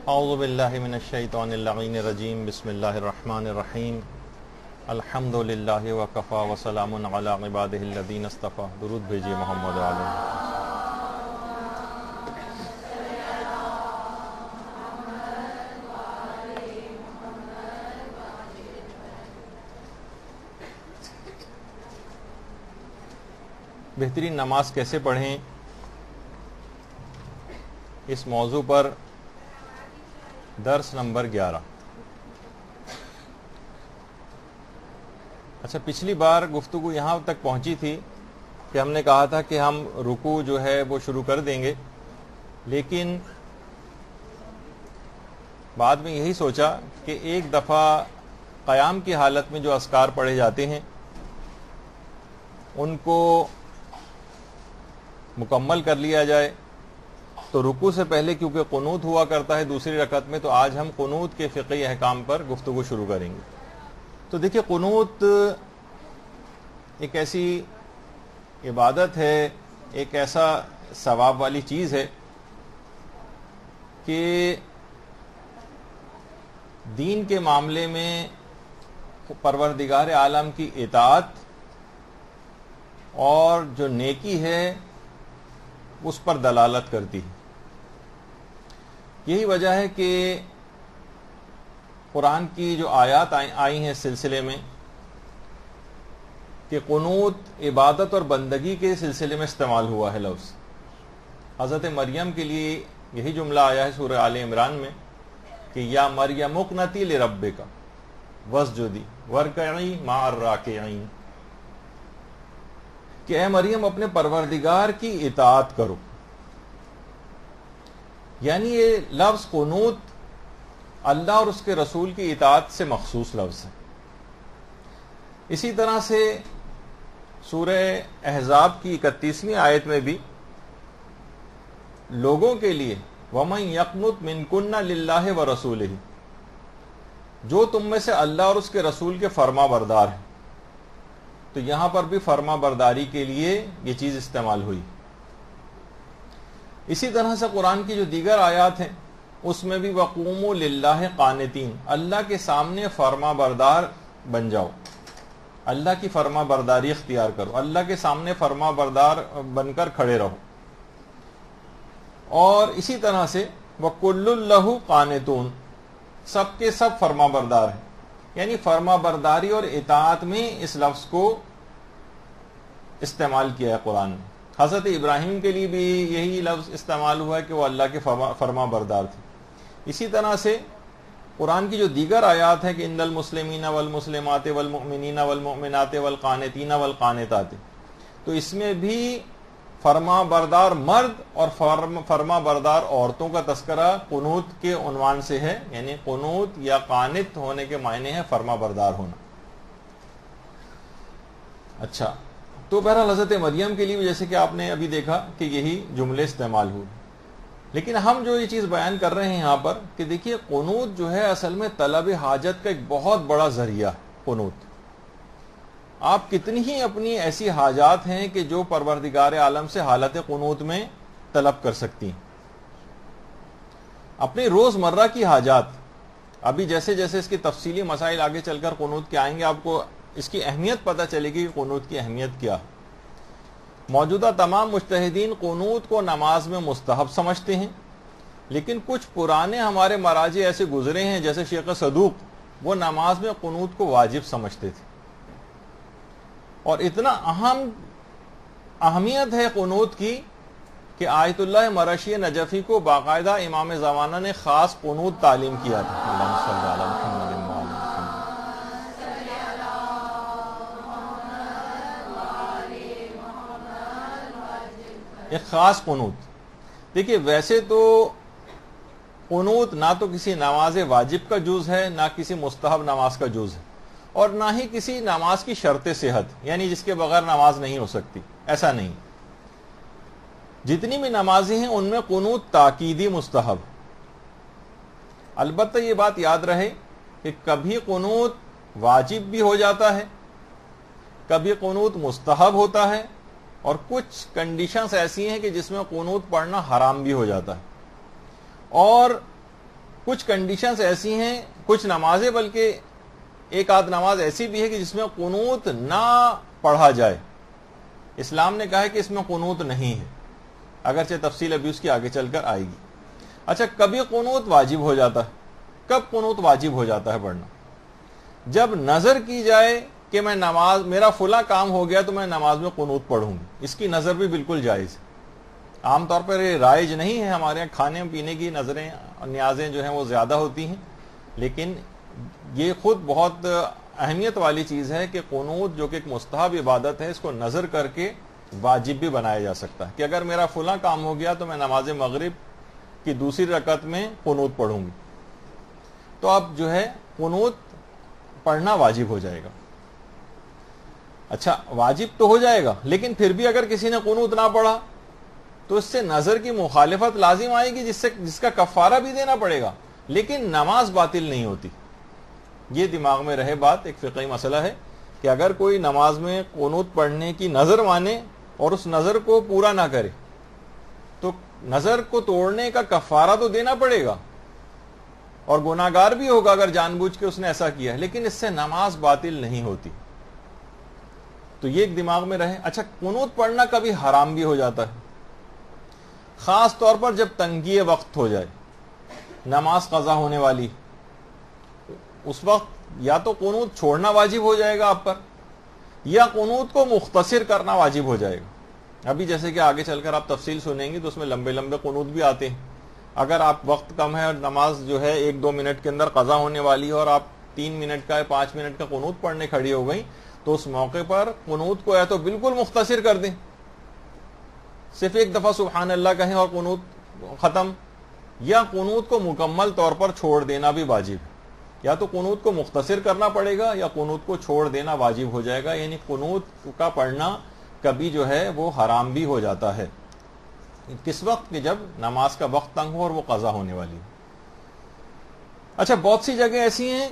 اعوذ باللہ من الشیطان اللعین الرجیم بسم اللہ الرحمن الرحیم الحمد للہ وکفا وسلام علی عبادہ الذین اصطفیٰ. درود بھیجیے محمد علیہ. بہترین نماز کیسے پڑھیں، اس موضوع پر درس نمبر 11. اچھا، پچھلی بار گفتگو یہاں تک پہنچی تھی کہ ہم نے کہا تھا کہ ہم رکوع جو ہے وہ شروع کر دیں گے، لیکن بعد میں یہی سوچا کہ ایک دفعہ قیام کی حالت میں جو اذکار پڑھے جاتے ہیں ان کو مکمل کر لیا جائے. تو رکوع سے پہلے کیونکہ قنوت ہوا کرتا ہے دوسری رکعت میں، تو آج ہم قنوت کے فقہی احکام پر گفتگو شروع کریں گے. تو دیکھیں، قنوت ایک ایسی عبادت ہے، ایک ایسا ثواب والی چیز ہے کہ دین کے معاملے میں پروردگار عالم کی اطاعت اور جو نیکی ہے اس پر دلالت کرتی ہے. یہی وجہ ہے کہ قرآن کی جو آیات آئی ہیں اس سلسلے میں کہ قنوت عبادت اور بندگی کے سلسلے میں استعمال ہوا ہے لفظ. حضرت مریم کے لیے یہی جملہ آیا ہے سورہ آل عمران میں کہ یا مریم اقنتی لربک واسجدی وارکعی مع الراکعین، کہ اے مریم اپنے پروردگار کی اطاعت کرو. یعنی یہ لفظ قنوت اللہ اور اس کے رسول کی اطاعت سے مخصوص لفظ ہے. اسی طرح سے سورہ احزاب کی 31ویں آیت میں بھی لوگوں کے لیے وَمَن يَقْنُتْ مِنْكُنَّ لِلَّهِ وَرَسُولِهِ، جو تم میں سے اللہ اور اس کے رسول کے فرما بردار ہیں. تو یہاں پر بھی فرما برداری کے لیے یہ چیز استعمال ہوئی. اسی طرح سے قرآن کی جو دیگر آیات ہیں اس میں بھی وَقُومُوا لِلَّهِ قَانِتِينَ، اللہ کے سامنے فرما بردار بن جاؤ، اللہ کی فرما برداری اختیار کرو، اللہ کے سامنے فرما بردار بن کر کھڑے رہو. اور اسی طرح سے وَكُلُّ لَهُ قَانِتُونَ، سب کے سب فرما بردار ہیں. یعنی فرما برداری اور اطاعت میں اس لفظ کو استعمال کیا ہے قرآن نے. حضرت ابراہیم کے لیے بھی یہی لفظ استعمال ہوا ہے کہ وہ اللہ کے فرما بردار تھے. اسی طرح سے قرآن کی جو دیگر آیات ہیں کہ ان المسلمین والمسلمات والمؤمنین والمؤمنات والقانتین والقانتات، تو اس میں بھی فرما بردار مرد اور فرما بردار عورتوں کا تذکرہ قنوت کے عنوان سے ہے. یعنی قنوت یا قانت ہونے کے معنی ہے فرما بردار ہونا. اچھا، تو بہرحال حضرت مریم کے لیے بھی جیسے کہ آپ نے ابھی دیکھا کہ یہی جملے استعمال ہوئے. لیکن ہم جو یہ چیز بیان کر رہے ہیں یہاں پر کہ دیکھیے، قنوت جو ہے اصل میں طلب حاجت کا ایک بہت بڑا ذریعہ ہے. قنوت، آپ کتنی ہی اپنی ایسی حاجات ہیں کہ جو پروردگار عالم سے حالت قنوت میں طلب کر سکتی ہیں. اپنی روز مرہ کی حاجات، ابھی جیسے جیسے اس کی تفصیلی مسائل آگے چل کر قنوت کے آئیں گے آپ کو اس کی اہمیت پتہ چلے گی کہ قنوت کی اہمیت کیا. موجودہ تمام مجتہدین قنوت کو نماز میں مستحب سمجھتے ہیں، لیکن کچھ پرانے ہمارے مراجع ایسے گزرے ہیں جیسے شیخ صدوق، وہ نماز میں قنوت کو واجب سمجھتے تھے. اور اتنا اہمیت ہے قنوت کی کہ آیت اللہ مرشی نجفی کو باقاعدہ امام زمانہ نے خاص قنوت تعلیم کیا تھا. اللہم صلی علی محمد وعلی محمد. ایک خاص قنوت. دیکھیے، ویسے تو قنوت نہ تو کسی نماز واجب کا جز ہے، نہ کسی مستحب نماز کا جز ہے، اور نہ ہی کسی نماز کی شرط صحت، یعنی جس کے بغیر نماز نہیں ہو سکتی، ایسا نہیں. جتنی بھی نمازیں ہیں ان میں قنوت تاکیدی مستحب. البتہ یہ بات یاد رہے کہ کبھی قنوت واجب بھی ہو جاتا ہے، کبھی قنوت مستحب ہوتا ہے، اور کچھ کنڈیشنز ایسی ہیں کہ جس میں قنوت پڑھنا حرام بھی ہو جاتا ہے. اور کچھ کنڈیشنز ایسی ہیں، کچھ نمازیں، بلکہ ایک آدھ نماز ایسی بھی ہے کہ جس میں قنوت نہ پڑھا جائے. اسلام نے کہا ہے کہ اس میں قنوت نہیں ہے، اگرچہ تفصیل ابھی اس کی آگے چل کر آئے گی. اچھا، کبھی قنوت واجب ہو جاتا ہے. کب قنوت واجب ہو جاتا ہے پڑھنا؟ جب نظر کی جائے کہ میں نماز، میرا فلاں کام ہو گیا تو میں نماز میں قنوت پڑھوں گی. اس کی نظر بھی بالکل جائز ہے. عام طور پر یہ رائج نہیں ہے، ہمارے یہاں کھانے پینے کی نظریں اور نیازیں جو ہیں وہ زیادہ ہوتی ہیں، لیکن یہ خود بہت اہمیت والی چیز ہے کہ قنوت جو کہ ایک مستحب عبادت ہے، اس کو نظر کر کے واجب بھی بنایا جا سکتا ہے کہ اگر میرا فلاں کام ہو گیا تو میں نماز مغرب کی دوسری رکعت میں قنوت پڑھوں گی. تو اب جو ہے قنوت پڑھنا واجب ہو جائے گا. اچھا، واجب تو ہو جائے گا، لیکن پھر بھی اگر کسی نے قنوت نہ پڑھا تو اس سے نظر کی مخالفت لازم آئے گی، جس کا کفارہ بھی دینا پڑے گا، لیکن نماز باطل نہیں ہوتی. یہ دماغ میں رہے بات، ایک فقہی مسئلہ ہے کہ اگر کوئی نماز میں قنوت پڑھنے کی نظر مانے اور اس نظر کو پورا نہ کرے تو نظر کو توڑنے کا کفارہ تو دینا پڑے گا اور گناہگار بھی ہوگا اگر جان بوجھ کے اس نے ایسا کیا ہے، لیکن اس سے نماز باطل نہیں ہوتی. تو یہ ایک دماغ میں رہے. اچھا، قنوت پڑھنا کبھی حرام بھی ہو جاتا ہے، خاص طور پر جب تنگی وقت ہو جائے، نماز قضا ہونے والی، اس وقت یا تو قنوت چھوڑنا واجب ہو جائے گا آپ پر، یا قنوت کو مختصر کرنا واجب ہو جائے گا. ابھی جیسے کہ آگے چل کر آپ تفصیل سنیں گے تو اس میں لمبے لمبے قنوت بھی آتے ہیں. اگر آپ وقت کم ہے اور نماز جو ہے 1-2 منٹ کے اندر قضا ہونے والی ہے اور آپ 3 منٹ کا 5 منٹ کا قنوت پڑھنے کھڑی ہو گئی تو اس موقع پر قنوت کو یا تو بالکل مختصر کر دیں، صرف ایک دفعہ سبحان اللہ کہیں اور قنوت ختم، یا قنوت کو مکمل طور پر چھوڑ دینا بھی واجب ہے. یا تو قنوت کو مختصر کرنا پڑے گا یا قنوت کو چھوڑ دینا واجب ہو جائے گا. یعنی قنوت کا پڑھنا کبھی جو ہے وہ حرام بھی ہو جاتا ہے. کس وقت کہ جب نماز کا وقت تنگ ہو اور وہ قضا ہونے والی. اچھا، بہت سی جگہ ایسی ہیں،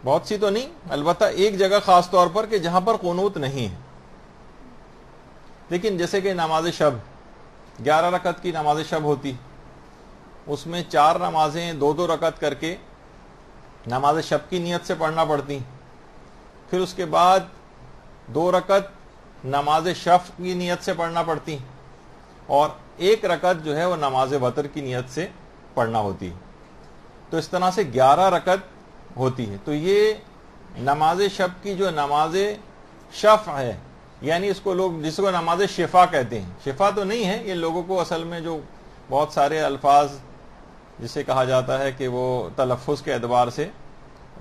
بہت سی تو نہیں، البتہ ایک جگہ خاص طور پر کہ جہاں پر قنوت نہیں ہے. لیکن جیسے کہ نماز شب، 11 رکعت کی نماز شب ہوتی، اس میں 4 نمازیں 2-2 رکعت کر کے نماز شب کی نیت سے پڑھنا پڑتی، پھر اس کے بعد 2 رکعت نماز شفع کی نیت سے پڑھنا پڑتی، اور 1 رکعت جو ہے وہ نماز وتر کی نیت سے پڑھنا ہوتی. تو اس طرح سے 11 رکعت ہوتی ہے. تو یہ نماز شب کی جو نماز شفع ہے، یعنی اس کو لوگ جس کو نماز شفا کہتے ہیں، شفا تو نہیں ہے، یہ لوگوں کو اصل میں جو بہت سارے الفاظ جسے کہا جاتا ہے کہ وہ تلفظ کے اعتبار سے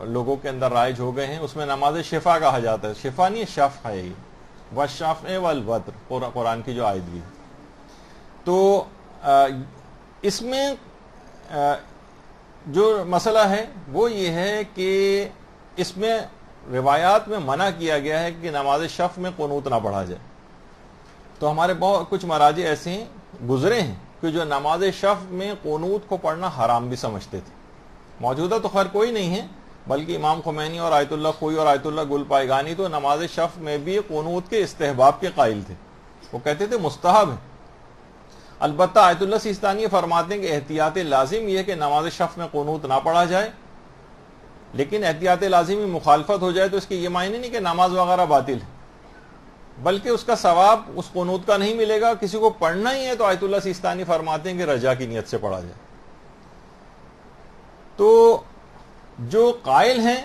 لوگوں کے اندر رائج ہو گئے ہیں، اس میں نماز شفا کہا جاتا ہے. شفا نہیں، شفع ہے. یہ والشفع والوتر قرآن کی جو آیت بھی. تو اس میں جو مسئلہ ہے وہ یہ ہے کہ اس میں روایات میں منع کیا گیا ہے کہ نماز شفع میں قنوت نہ پڑھا جائے. تو ہمارے بہت کچھ مراجع ایسے گزرے ہیں کہ جو نماز شفع میں قنوت کو پڑھنا حرام بھی سمجھتے تھے. موجودہ تو خیر کوئی نہیں ہے، بلکہ امام خمینی اور آیت اللہ خوئی اور آیت اللہ گل پائگانی تو نماز شفع میں بھی قنوت کے استحباب کے قائل تھے. وہ کہتے تھے مستحب ہے. البتہ آیت اللہ سیستانی فرماتے ہیں کہ احتیاط لازم یہ ہے کہ نماز شفع میں قنوت نہ پڑھا جائے، لیکن احتیاط لازمی مخالفت ہو جائے تو اس کی یہ معنی نہیں کہ نماز وغیرہ باطل ہے، بلکہ اس کا ثواب اس قنوت کا نہیں ملے گا. کسی کو پڑھنا ہی ہے تو آیت اللہ سیستانی فرماتے ہیں کہ رجا کی نیت سے پڑھا جائے. تو جو قائل ہیں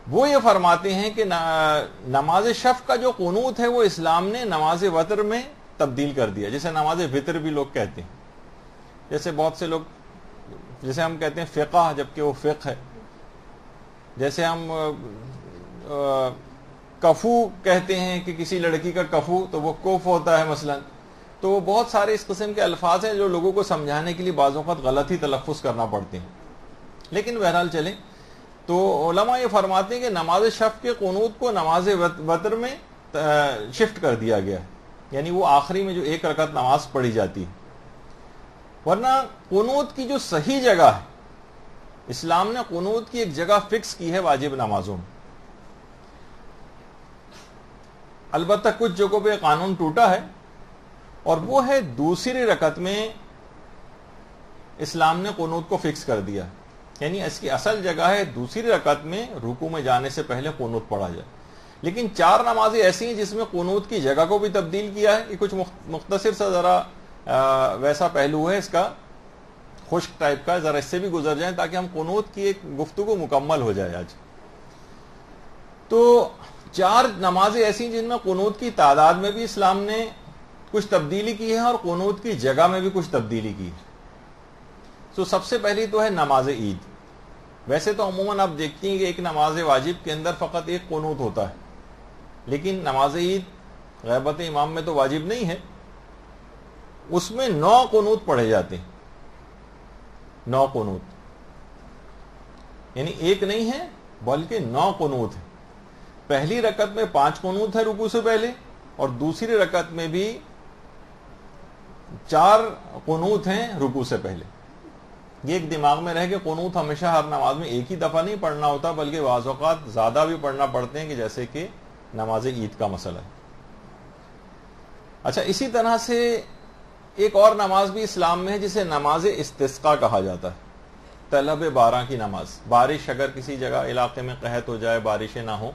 وہ یہ فرماتے ہیں کہ نماز شفع کا جو قنوت ہے وہ اسلام نے نماز وتر میں تبدیل کر دیا، جسے نماز وتر بھی لوگ کہتے ہیں. جیسے بہت سے لوگ، جیسے ہم کہتے ہیں فقہ، جبکہ وہ فقہ ہے. جیسے ہم کفو کہتے ہیں کہ کسی لڑکی کا کفو، تو وہ کوف ہوتا ہے مثلا. تو وہ بہت سارے اس قسم کے الفاظ ہیں جو لوگوں کو سمجھانے کے لیے بعض اوقات غلط ہی تلفظ کرنا پڑتے ہیں. لیکن بہرحال چلیں، تو علماء یہ فرماتے ہیں کہ نماز شفع کے قنوت کو نماز وتر میں شفٹ کر دیا گیا ہے، یعنی وہ آخری میں جو 1 رکعت نماز پڑھی جاتی ہے. ورنہ قنوت کی جو صحیح جگہ ہے، اسلام نے قنوت کی ایک جگہ فکس کی ہے واجب نمازوں میں. البتہ کچھ جگہوں پہ قانون ٹوٹا ہے، اور وہ ہے دوسری رکعت میں اسلام نے قنوت کو فکس کر دیا، یعنی اس کی اصل جگہ ہے دوسری رکعت میں رکوع میں جانے سے پہلے قنوت پڑھا جائے. لیکن 4 نمازیں ایسی ہیں جس میں قنوت کی جگہ کو بھی تبدیل کیا ہے. یہ کچھ مختصر سا ذرا ویسا پہلو ہے اس کا، خشک ٹائپ کا، ذرا اس سے بھی گزر جائیں تاکہ ہم قنوت کی ایک گفتگو مکمل ہو جائے آج. تو 4 نمازیں ایسی ہیں جن میں قنوت کی تعداد میں بھی اسلام نے کچھ تبدیلی کی ہے اور قنوت کی جگہ میں بھی کچھ تبدیلی کی ہے. تو سب سے پہلی تو ہے نماز عید. ویسے تو عموماً آپ دیکھتی ہیں کہ ایک نماز واجب کے اندر فقط ایک قنوت ہوتا ہے، لیکن نماز عید غیبت امام میں تو واجب نہیں ہے، اس میں 9 قنوت پڑھے جاتے ہیں. 9 قنوت، یعنی ایک نہیں ہے بلکہ 9 قنوت ہیں. پہلی رکعت میں 5 قنوت ہے رکوع سے پہلے، اور دوسری رکعت میں بھی 4 قنوت ہیں رکوع سے پہلے. یہ ایک دماغ میں رہے کہ قنوت ہمیشہ ہر نماز میں ایک ہی دفعہ نہیں پڑھنا ہوتا، بلکہ بعض اوقات زیادہ بھی پڑھنا پڑتے ہیں، کہ جیسے کہ نماز عید کا مسئلہ ہے. اچھا، اسی طرح سے ایک اور نماز بھی اسلام میں ہے جسے نماز استسقاء کہا جاتا ہے، طلب باران کی نماز. بارش اگر کسی جگہ علاقے میں قحط ہو جائے، بارشیں نہ ہوں،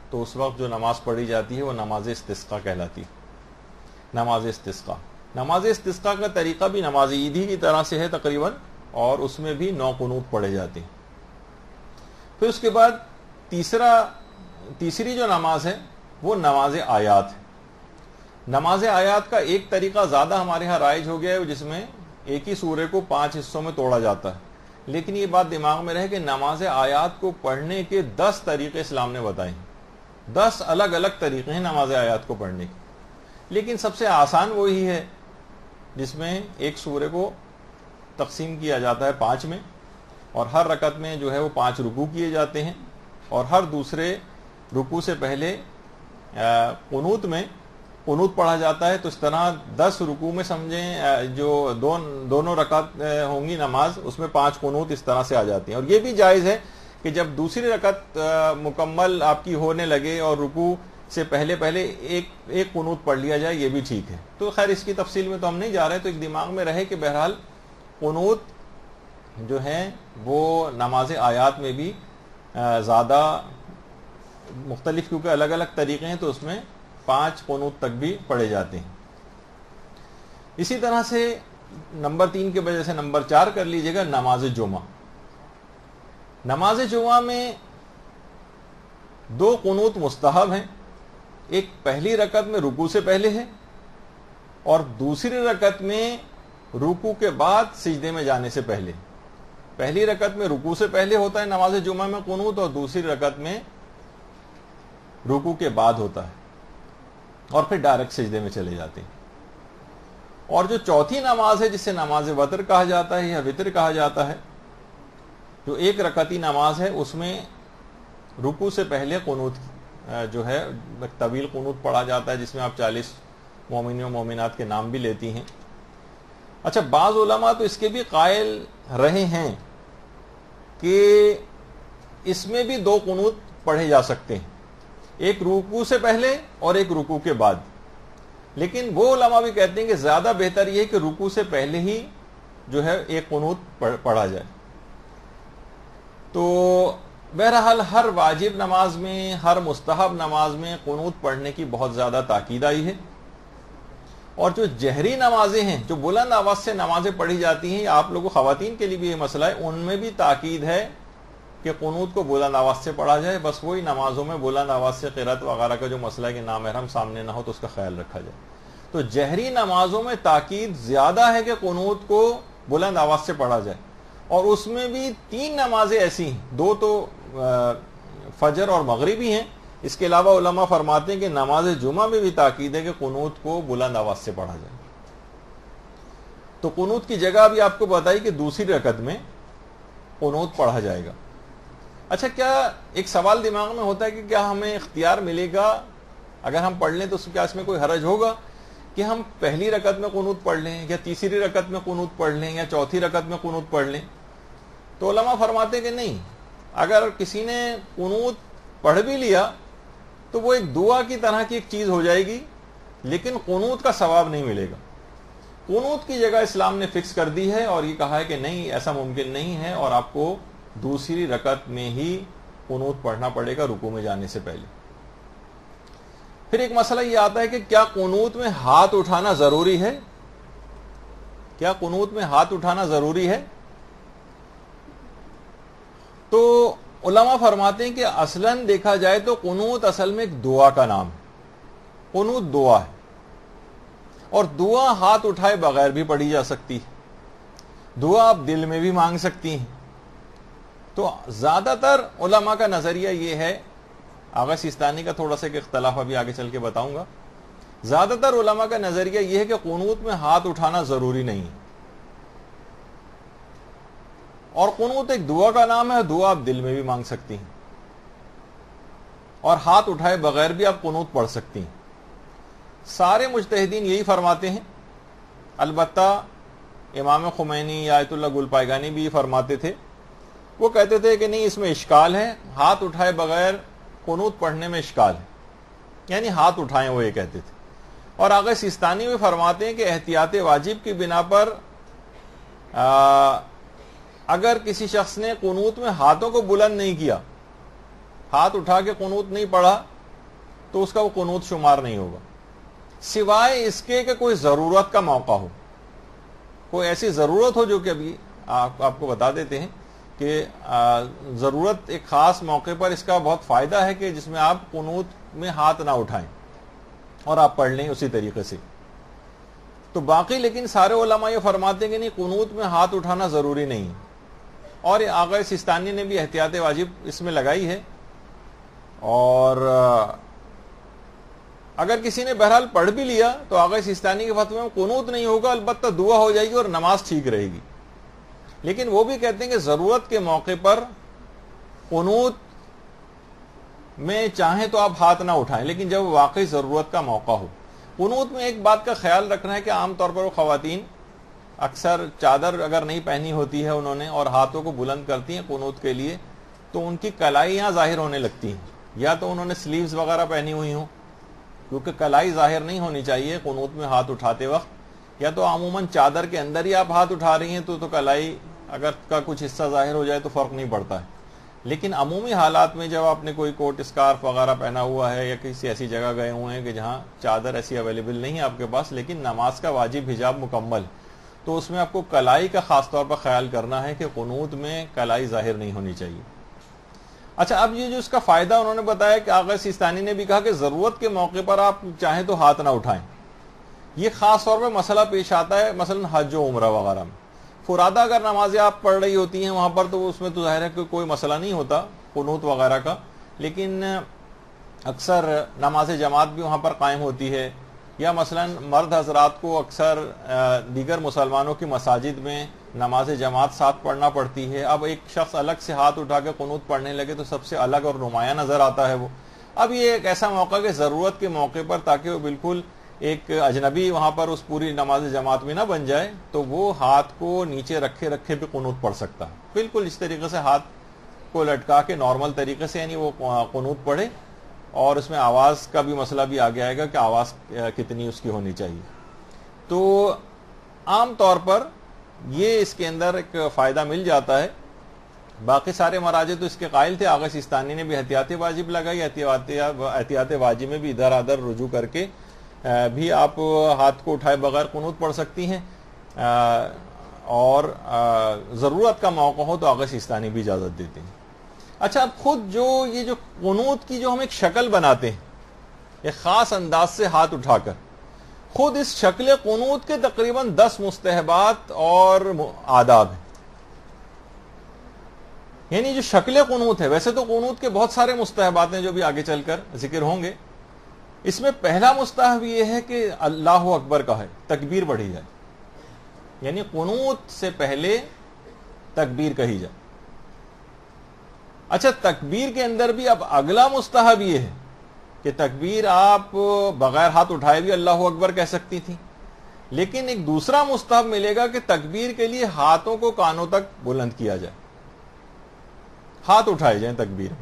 تو اس وقت جو نماز پڑھی جاتی ہے وہ نماز استسقاء کہلاتی ہے. نماز استسقاء، نماز استسقاء کا طریقہ بھی نماز عید ہی کی طرح سے ہے تقریباً، اور اس میں بھی 9 قنوت پڑھے جاتے ہیں. پھر اس کے بعد تیسری جو نماز ہے وہ نماز آیات ہے. نماز آیات کا ایک طریقہ زیادہ ہمارے ہاں رائج ہو گیا ہے، جس میں ایک ہی سورے کو 5 حصوں میں توڑا جاتا ہے. لیکن یہ بات دماغ میں رہے کہ نماز آیات کو پڑھنے کے 10 طریقے اسلام نے بتائے ہیں. 10 الگ الگ طریقے ہیں نماز آیات کو پڑھنے کے. لیکن سب سے آسان وہی ہے جس میں ایک سورے کو تقسیم کیا جاتا ہے 5 میں، اور ہر رکعت میں جو ہے وہ 5 رکوع کیے جاتے ہیں، اور ہر دوسرے رکوع سے پہلے قنوت میں قنوت پڑھا جاتا ہے. تو اس طرح 10 رکوع میں سمجھیں جو دونوں رکعت ہوں گی نماز، اس میں 5 قنوت اس طرح سے آ جاتی ہیں. اور یہ بھی جائز ہے کہ جب دوسری رکعت مکمل آپ کی ہونے لگے اور رکوع سے پہلے ایک قنوت پڑھ لیا جائے، یہ بھی ٹھیک ہے. تو خیر اس کی تفصیل میں تو ہم نہیں جا رہے. تو ایک دماغ میں رہے کہ بہرحال قنوت جو ہیں وہ نماز آیات میں بھی زیادہ مختلف، کیونکہ الگ الگ طریقے ہیں، تو اس میں 5 قنوت تک بھی پڑھے جاتے ہیں. اسی طرح سے نمبر 3 کے وجہ سے نمبر 4 کر لیجئے گا نماز جمعہ. نماز جمعہ میں 2 قنوت مستحب ہیں. ایک پہلی رکعت میں رکوع سے پہلے ہے، اور دوسری رکعت میں رکوع کے بعد سجدے میں جانے سے پہلے. پہلی رکعت میں رکوع سے پہلے ہوتا ہے نماز جمعہ میں قنوت، اور دوسری رکعت میں رکوع کے بعد ہوتا ہے، اور پھر ڈائریکٹ سجدے میں چلے جاتے ہیں. اور جو چوتھی نماز ہے جسے نماز وتر کہا جاتا ہے یا وتر کہا جاتا ہے، جو 1 رکعتی نماز ہے، اس میں رکوع سے پہلے قنوت جو ہے طویل قنوت پڑھا جاتا ہے، جس میں آپ 40 مومنین و مومنات کے نام بھی لیتی ہیں. اچھا، بعض علماء تو اس کے بھی قائل رہے ہیں کہ اس میں بھی 2 قنوت پڑھے جا سکتے ہیں، ایک رکوع سے پہلے اور ایک رکوع کے بعد. لیکن وہ علماء بھی کہتے ہیں کہ زیادہ بہتر یہ ہے کہ رکوع سے پہلے ہی جو ہے ایک قنوت پڑھا جائے. تو بہرحال ہر واجب نماز میں، ہر مستحب نماز میں قنوت پڑھنے کی بہت زیادہ تاکید آئی ہے. اور جو جہری نمازیں ہیں، جو بلند آواز سے نمازیں پڑھی جاتی ہیں، آپ لوگوں خواتین کے لیے بھی یہ مسئلہ ہے، ان میں بھی تاکید ہے کہ قنوت کو بلند آواز سے پڑھا جائے. بس وہی نمازوں میں بلند آواز سے قرات وغیرہ کا جو مسئلہ ہے کہ نامحرم سامنے نہ ہو تو اس کا خیال رکھا جائے. تو جہری نمازوں میں تاکید زیادہ ہے کہ قنوت کو بلند آواز سے پڑھا جائے. اور اس میں بھی 3 نمازیں ایسی ہیں، 2 تو فجر اور مغربی ہیں. اس کے علاوہ علماء فرماتے ہیں کہ نماز جمعہ میں بھی تاکید ہے کہ قنوت کو بلند آواز سے پڑھا جائے. تو قنوت کی جگہ بھی آپ کو بتائی کہ دوسری رکعت میں قنوت پڑھا جائے گا. اچھا، کیا ایک سوال دماغ میں ہوتا ہے کہ کیا ہمیں اختیار ملے گا اگر ہم پڑھ لیں تو کیا اس میں کوئی حرج ہوگا کہ ہم پہلی رکعت میں قنوت پڑھ لیں، یا تیسری رکعت میں قنوت پڑھ لیں، یا چوتھی رکعت میں قنوت پڑھ لیں؟ تو علماء فرماتے ہیں کہ نہیں، اگر کسی نے قنوت پڑھ بھی لیا تو وہ ایک دعا کی طرح کی ایک چیز ہو جائے گی، لیکن قنوت کا ثواب نہیں ملے گا. قنوت کی جگہ اسلام نے فکس کر دی ہے اور یہ کہا ہے کہ نہیں، ایسا ممکن نہیں ہے، اور آپ کو دوسری رکعت میں ہی قنوت پڑھنا پڑے گا رکوع میں جانے سے پہلے۔ پھر ایک مسئلہ یہ آتا ہے کہ کیا قنوت میں ہاتھ اٹھانا ضروری ہے؟ کیا قنوت میں ہاتھ اٹھانا ضروری ہے؟ تو علماء فرماتے ہیں کہ اصلاً دیکھا جائے تو قنوت اصل میں ایک دعا کا نام ہے۔ قنوت دعا ہے، اور دعا ہاتھ اٹھائے بغیر بھی پڑھی جا سکتی ہے، دعا آپ دل میں بھی مانگ سکتی ہیں۔ تو زیادہ تر علماء کا نظریہ یہ ہے، آغا سیستانی کا تھوڑا سا ایک اختلاف ابھی آگے چل کے بتاؤں گا، زیادہ تر علماء کا نظریہ یہ ہے کہ قنوت میں ہاتھ اٹھانا ضروری نہیں ہے، اور قنوت ایک دعا کا نام ہے، دعا آپ دل میں بھی مانگ سکتی ہیں، اور ہاتھ اٹھائے بغیر بھی آپ قنوت پڑھ سکتی ہیں۔ سارے مجتہدین یہی فرماتے ہیں، البتہ امام خمینی یا آیت اللہ گل پائگانی بھی یہ فرماتے تھے، وہ کہتے تھے کہ نہیں، اس میں اشکال ہے، ہاتھ اٹھائے بغیر قنوت پڑھنے میں اشکال ہے، یعنی ہاتھ اٹھائیں، وہ یہ کہتے تھے۔ اور آغا سیستانی بھی فرماتے ہیں کہ احتیاط واجب کی بنا پر اگر کسی شخص نے قنوت میں ہاتھوں کو بلند نہیں کیا، ہاتھ اٹھا کے قنوت نہیں پڑھا، تو اس کا وہ قنوت شمار نہیں ہوگا، سوائے اس کے کہ کوئی ضرورت کا موقع ہو، کوئی ایسی ضرورت ہو جو کہ ابھی آپ کو بتا دیتے ہیں کہ ضرورت ایک خاص موقع پر اس کا بہت فائدہ ہے کہ جس میں آپ قنوت میں ہاتھ نہ اٹھائیں اور آپ پڑھ لیں اسی طریقے سے۔ تو باقی لیکن سارے علماء یہ فرماتے ہیں کہ نہیں، قنوت میں ہاتھ اٹھانا ضروری نہیں، اور آغا سیستانی نے بھی احتیاط واجب اس میں لگائی ہے۔ اور اگر کسی نے بہرحال پڑھ بھی لیا تو آغا سیستانی کے فتوے میں قنوت نہیں ہوگا، البتہ دعا ہو جائے گی اور نماز ٹھیک رہے گی۔ لیکن وہ بھی کہتے ہیں کہ ضرورت کے موقع پر قنوت میں چاہیں تو آپ ہاتھ نہ اٹھائیں، لیکن جب واقعی ضرورت کا موقع ہو۔ قنوت میں ایک بات کا خیال رکھنا ہے کہ عام طور پر وہ خواتین اکثر چادر اگر نہیں پہنی ہوتی ہے انہوں نے اور ہاتھوں کو بلند کرتی ہیں قنوت کے لیے، تو ان کی کلائیاں ظاہر ہونے لگتی ہیں، یا تو انہوں نے سلیوز وغیرہ پہنی ہوئی ہوں، کیونکہ کلائی ظاہر نہیں ہونی چاہیے قنوت میں ہاتھ اٹھاتے وقت، یا تو عموماً چادر کے اندر ہی آپ ہاتھ اٹھا رہی ہیں تو کلائی اگر کا کچھ حصہ ظاہر ہو جائے تو فرق نہیں پڑتا ہے۔ لیکن عمومی حالات میں جب آپ نے کوئی کوٹ اسکارف وغیرہ پہنا ہوا ہے یا کسی ایسی جگہ گئے ہوئے ہیں کہ جہاں چادر ایسی اویلیبل نہیں ہے آپ کے پاس، لیکن نماز کا واجب حجاب مکمل، تو اس میں آپ کو کلائی کا خاص طور پر خیال کرنا ہے کہ قنوت میں کلائی ظاہر نہیں ہونی چاہیے۔ اچھا، اب یہ جو اس کا فائدہ انہوں نے بتایا کہ آغا سیستانی نے بھی کہا کہ ضرورت کے موقع پر آپ چاہیں تو ہاتھ نہ اٹھائیں۔ یہ خاص طور پہ مسئلہ پیش آتا ہے مثلا حج و عمرہ وغیرہ میں، فرادہ اگر نمازیں آپ پڑھ رہی ہوتی ہیں وہاں پر تو اس میں تو ظاہر ہے کہ کوئی مسئلہ نہیں ہوتا قنوت وغیرہ کا، لیکن اکثر نماز جماعت بھی وہاں پر قائم ہوتی ہے، یا مثلا مرد حضرات کو اکثر دیگر مسلمانوں کی مساجد میں نماز جماعت ساتھ پڑھنا پڑتی ہے۔ اب ایک شخص الگ سے ہاتھ اٹھا کے قنوت پڑھنے لگے تو سب سے الگ اور نمایاں نظر آتا ہے وہ۔ اب یہ ایک ایسا موقع کہ ضرورت کے موقع پر تاکہ وہ بالکل ایک اجنبی وہاں پر اس پوری نماز جماعت میں نہ بن جائے، تو وہ ہاتھ کو نیچے رکھے رکھے بھی قنوت پڑھ سکتا ہے، بالکل اس طریقے سے ہاتھ کو لٹکا کے نارمل طریقے سے، یعنی وہ قنوت پڑھے۔ اور اس میں آواز کا بھی مسئلہ بھی آگے آئے گا کہ آواز کتنی اس کی ہونی چاہیے۔ تو عام طور پر یہ اس کے اندر ایک فائدہ مل جاتا ہے۔ باقی سارے مراجع تو اس کے قائل تھے، آغا سیستانی نے بھی احتیاط واجب لگائی، احتیاط واجب میں بھی ادھر ادھر رجوع کر کے بھی آپ ہاتھ کو اٹھائے بغیر قنوت پڑھ سکتی ہیں، اور ضرورت کا موقع ہو تو آغا سیستانی بھی اجازت دیتے ہیں۔ اچھا، اب خود یہ جو قنوت کی جو ہم ایک شکل بناتے ہیں ایک خاص انداز سے ہاتھ اٹھا کر، خود اس شکل قنوت کے تقریباً 10 مستحبات اور آداب ہیں۔ یعنی جو شکل قنوت ہے، ویسے تو قنوت کے بہت سارے مستحبات ہیں جو بھی آگے چل کر ذکر ہوں گے، اس میں پہلا مستحب یہ ہے کہ اللہ اکبر کا ہے، تکبیر پڑھی جائے، یعنی قنوت سے پہلے تکبیر کہی جائے۔ اچھا، تکبیر کے اندر بھی اب اگلا مستحب یہ ہے کہ تکبیر آپ بغیر ہاتھ اٹھائے بھی اللہ اکبر کہہ سکتی تھی، لیکن ایک دوسرا مستحب ملے گا کہ تکبیر کے لیے ہاتھوں کو کانوں تک بلند کیا جائے، ہاتھ اٹھائے جائیں تکبیر میں،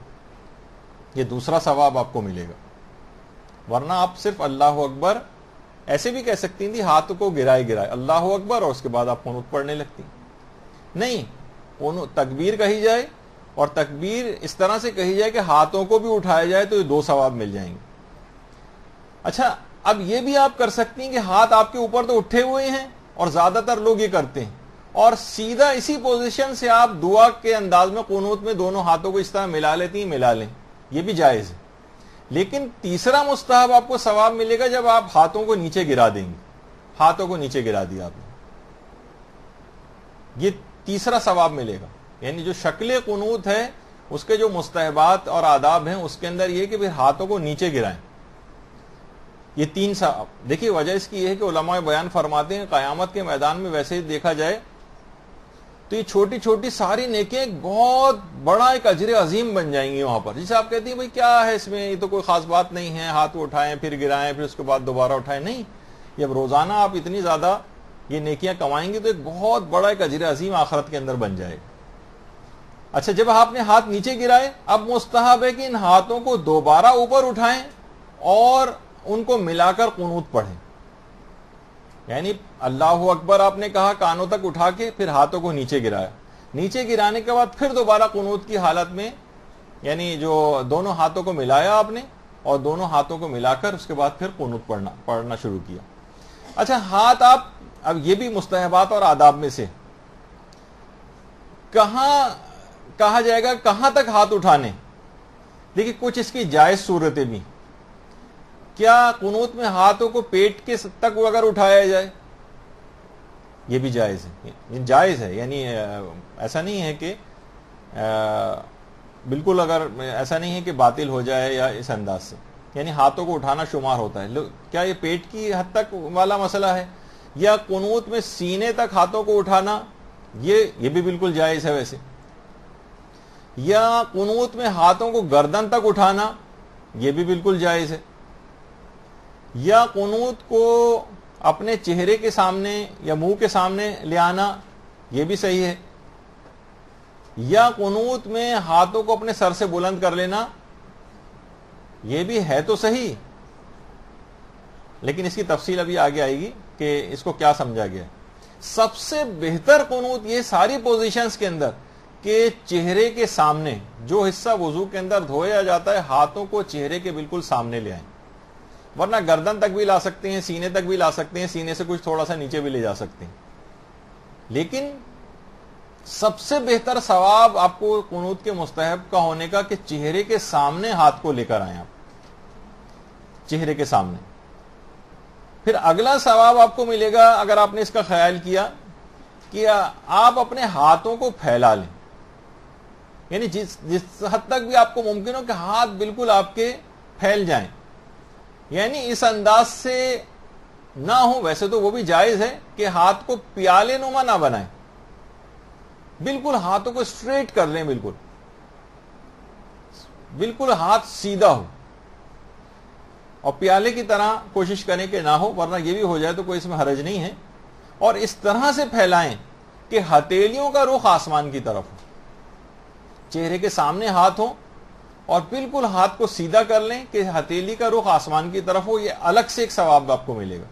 یہ دوسرا ثواب آپ کو ملے گا۔ ورنہ آپ صرف اللہ اکبر ایسے بھی کہہ سکتی تھی ہاتھ کو گرائے گرائے اللہ اکبر اور اس کے بعد آپ قنوت پڑھنے لگتی. نہیں, تکبیر کہی جائے اور تکبیر اس طرح سے کہی جائے کہ ہاتھوں کو بھی اٹھایا جائے تو یہ 2 ثواب مل جائیں گے. اچھا, اب یہ بھی آپ کر سکتی ہیں کہ ہاتھ آپ کے اوپر تو اٹھے ہوئے ہیں اور زیادہ تر لوگ یہ کرتے ہیں, اور سیدھا اسی پوزیشن سے آپ دعا کے انداز میں قنوت میں دونوں ہاتھوں کو اس طرح ملا لیتی ہیں, ملا لیں, یہ بھی جائز ہے. لیکن تیسرا مستحب آپ کو ثواب ملے گا جب آپ ہاتھوں کو نیچے گرا دیں گے. ہاتھوں کو نیچے گرا دیا آپ نے, یہ تیسرا ثواب ملے گا. یعنی جو شکل قنوت ہے اس کے جو مستحبات اور آداب ہیں اس کے اندر یہ کہ پھر ہاتھوں کو نیچے گرائیں. یہ 3 ثواب. دیکھیے وجہ اس کی یہ ہے کہ علماء بیان فرماتے ہیں قیامت کے میدان میں ویسے ہی دیکھا جائے تو یہ چھوٹی چھوٹی ساری نیکیاں ایک بہت بڑا ایک اجر عظیم بن جائیں گی وہاں پر. جسے آپ کہتے ہیں بھائی کیا ہے اس میں, یہ تو کوئی خاص بات نہیں ہے, ہاتھ اٹھائیں پھر گرائیں پھر اس کے بعد دوبارہ اٹھائیں. نہیں, جب روزانہ آپ اتنی زیادہ یہ نیکیاں کمائیں گے تو ایک بہت بڑا ایک اجر عظیم آخرت کے اندر بن جائے گا. اچھا, جب آپ نے ہاتھ نیچے گرائے اب مستحب ہے کہ ان ہاتھوں کو دوبارہ اوپر اٹھائیں اور ان کو ملا کر قنوت پڑھیں. یعنی اللہ اکبر آپ نے کہا کانوں تک اٹھا کے, پھر ہاتھوں کو نیچے گرایا, نیچے گرانے کے بعد پھر دوبارہ قنوت کی حالت میں, یعنی جو دونوں ہاتھوں کو ملایا آپ نے اور دونوں ہاتھوں کو ملا کر اس کے بعد پھر قنوت پڑھنا شروع کیا. اچھا, ہاتھ آپ, اب یہ بھی مستحبات اور آداب میں سے, کہاں کہا جائے گا کہاں تک ہاتھ اٹھانے. دیکھیے کچھ اس کی جائز صورتیں بھی. کیا قنوت میں ہاتھوں کو پیٹ کے تک اگر اٹھایا جائے, یہ بھی جائز ہے. جائز ہے, یعنی ایسا نہیں ہے کہ بالکل, اگر ایسا نہیں ہے کہ باطل ہو جائے یا اس انداز سے, یعنی ہاتھوں کو اٹھانا شمار ہوتا ہے. کیا یہ پیٹ کی حد تک والا مسئلہ ہے, یا قنوت میں سینے تک ہاتھوں کو اٹھانا, یہ بھی بالکل جائز ہے ویسے. یا قنوت میں ہاتھوں کو گردن تک اٹھانا, یہ بھی بالکل جائز ہے. یا قنوت کو اپنے چہرے کے سامنے یا منہ کے سامنے لے آنا, یہ بھی صحیح ہے. یا قنوت میں ہاتھوں کو اپنے سر سے بلند کر لینا, یہ بھی ہے تو صحیح, لیکن اس کی تفصیل ابھی آگے آئے گی کہ اس کو کیا سمجھا گیا. سب سے بہتر قنوت یہ ساری پوزیشنز کے اندر کہ چہرے کے سامنے جو حصہ وضو کے اندر دھویا جاتا ہے ہاتھوں کو چہرے کے بالکل سامنے لے آئیں. ورنہ گردن تک بھی لا سکتے ہیں, سینے تک بھی لا سکتے ہیں, سینے سے کچھ تھوڑا سا نیچے بھی لے جا سکتے ہیں. لیکن سب سے بہتر ثواب آپ کو قنوت کے مستحب کا ہونے کا کہ چہرے کے سامنے ہاتھ کو لے کر آئیں, آپ چہرے کے سامنے. پھر اگلا ثواب آپ کو ملے گا اگر آپ نے اس کا خیال کیا کہ آپ اپنے ہاتھوں کو پھیلا لیں. یعنی جس حد تک بھی آپ کو ممکن ہو کہ ہاتھ بالکل آپ کے پھیل جائیں, یعنی اس انداز سے نہ ہو. ویسے تو وہ بھی جائز ہے کہ ہاتھ کو پیالے نما نہ بنائیں, بالکل ہاتھوں کو اسٹریٹ کر لیں, بالکل ہاتھ سیدھا ہو, اور پیالے کی طرح کوشش کریں کہ نہ ہو, ورنہ یہ بھی ہو جائے تو کوئی اس میں حرج نہیں ہے. اور اس طرح سے پھیلائیں کہ ہتھیلیوں کا رخ آسمان کی طرف ہو, چہرے کے سامنے ہاتھ ہو اور بالکل ہاتھ کو سیدھا کر لیں کہ ہتھیلی کا رخ آسمان کی طرف ہو. یہ الگ سے ایک ثواب آپ کو ملے گا.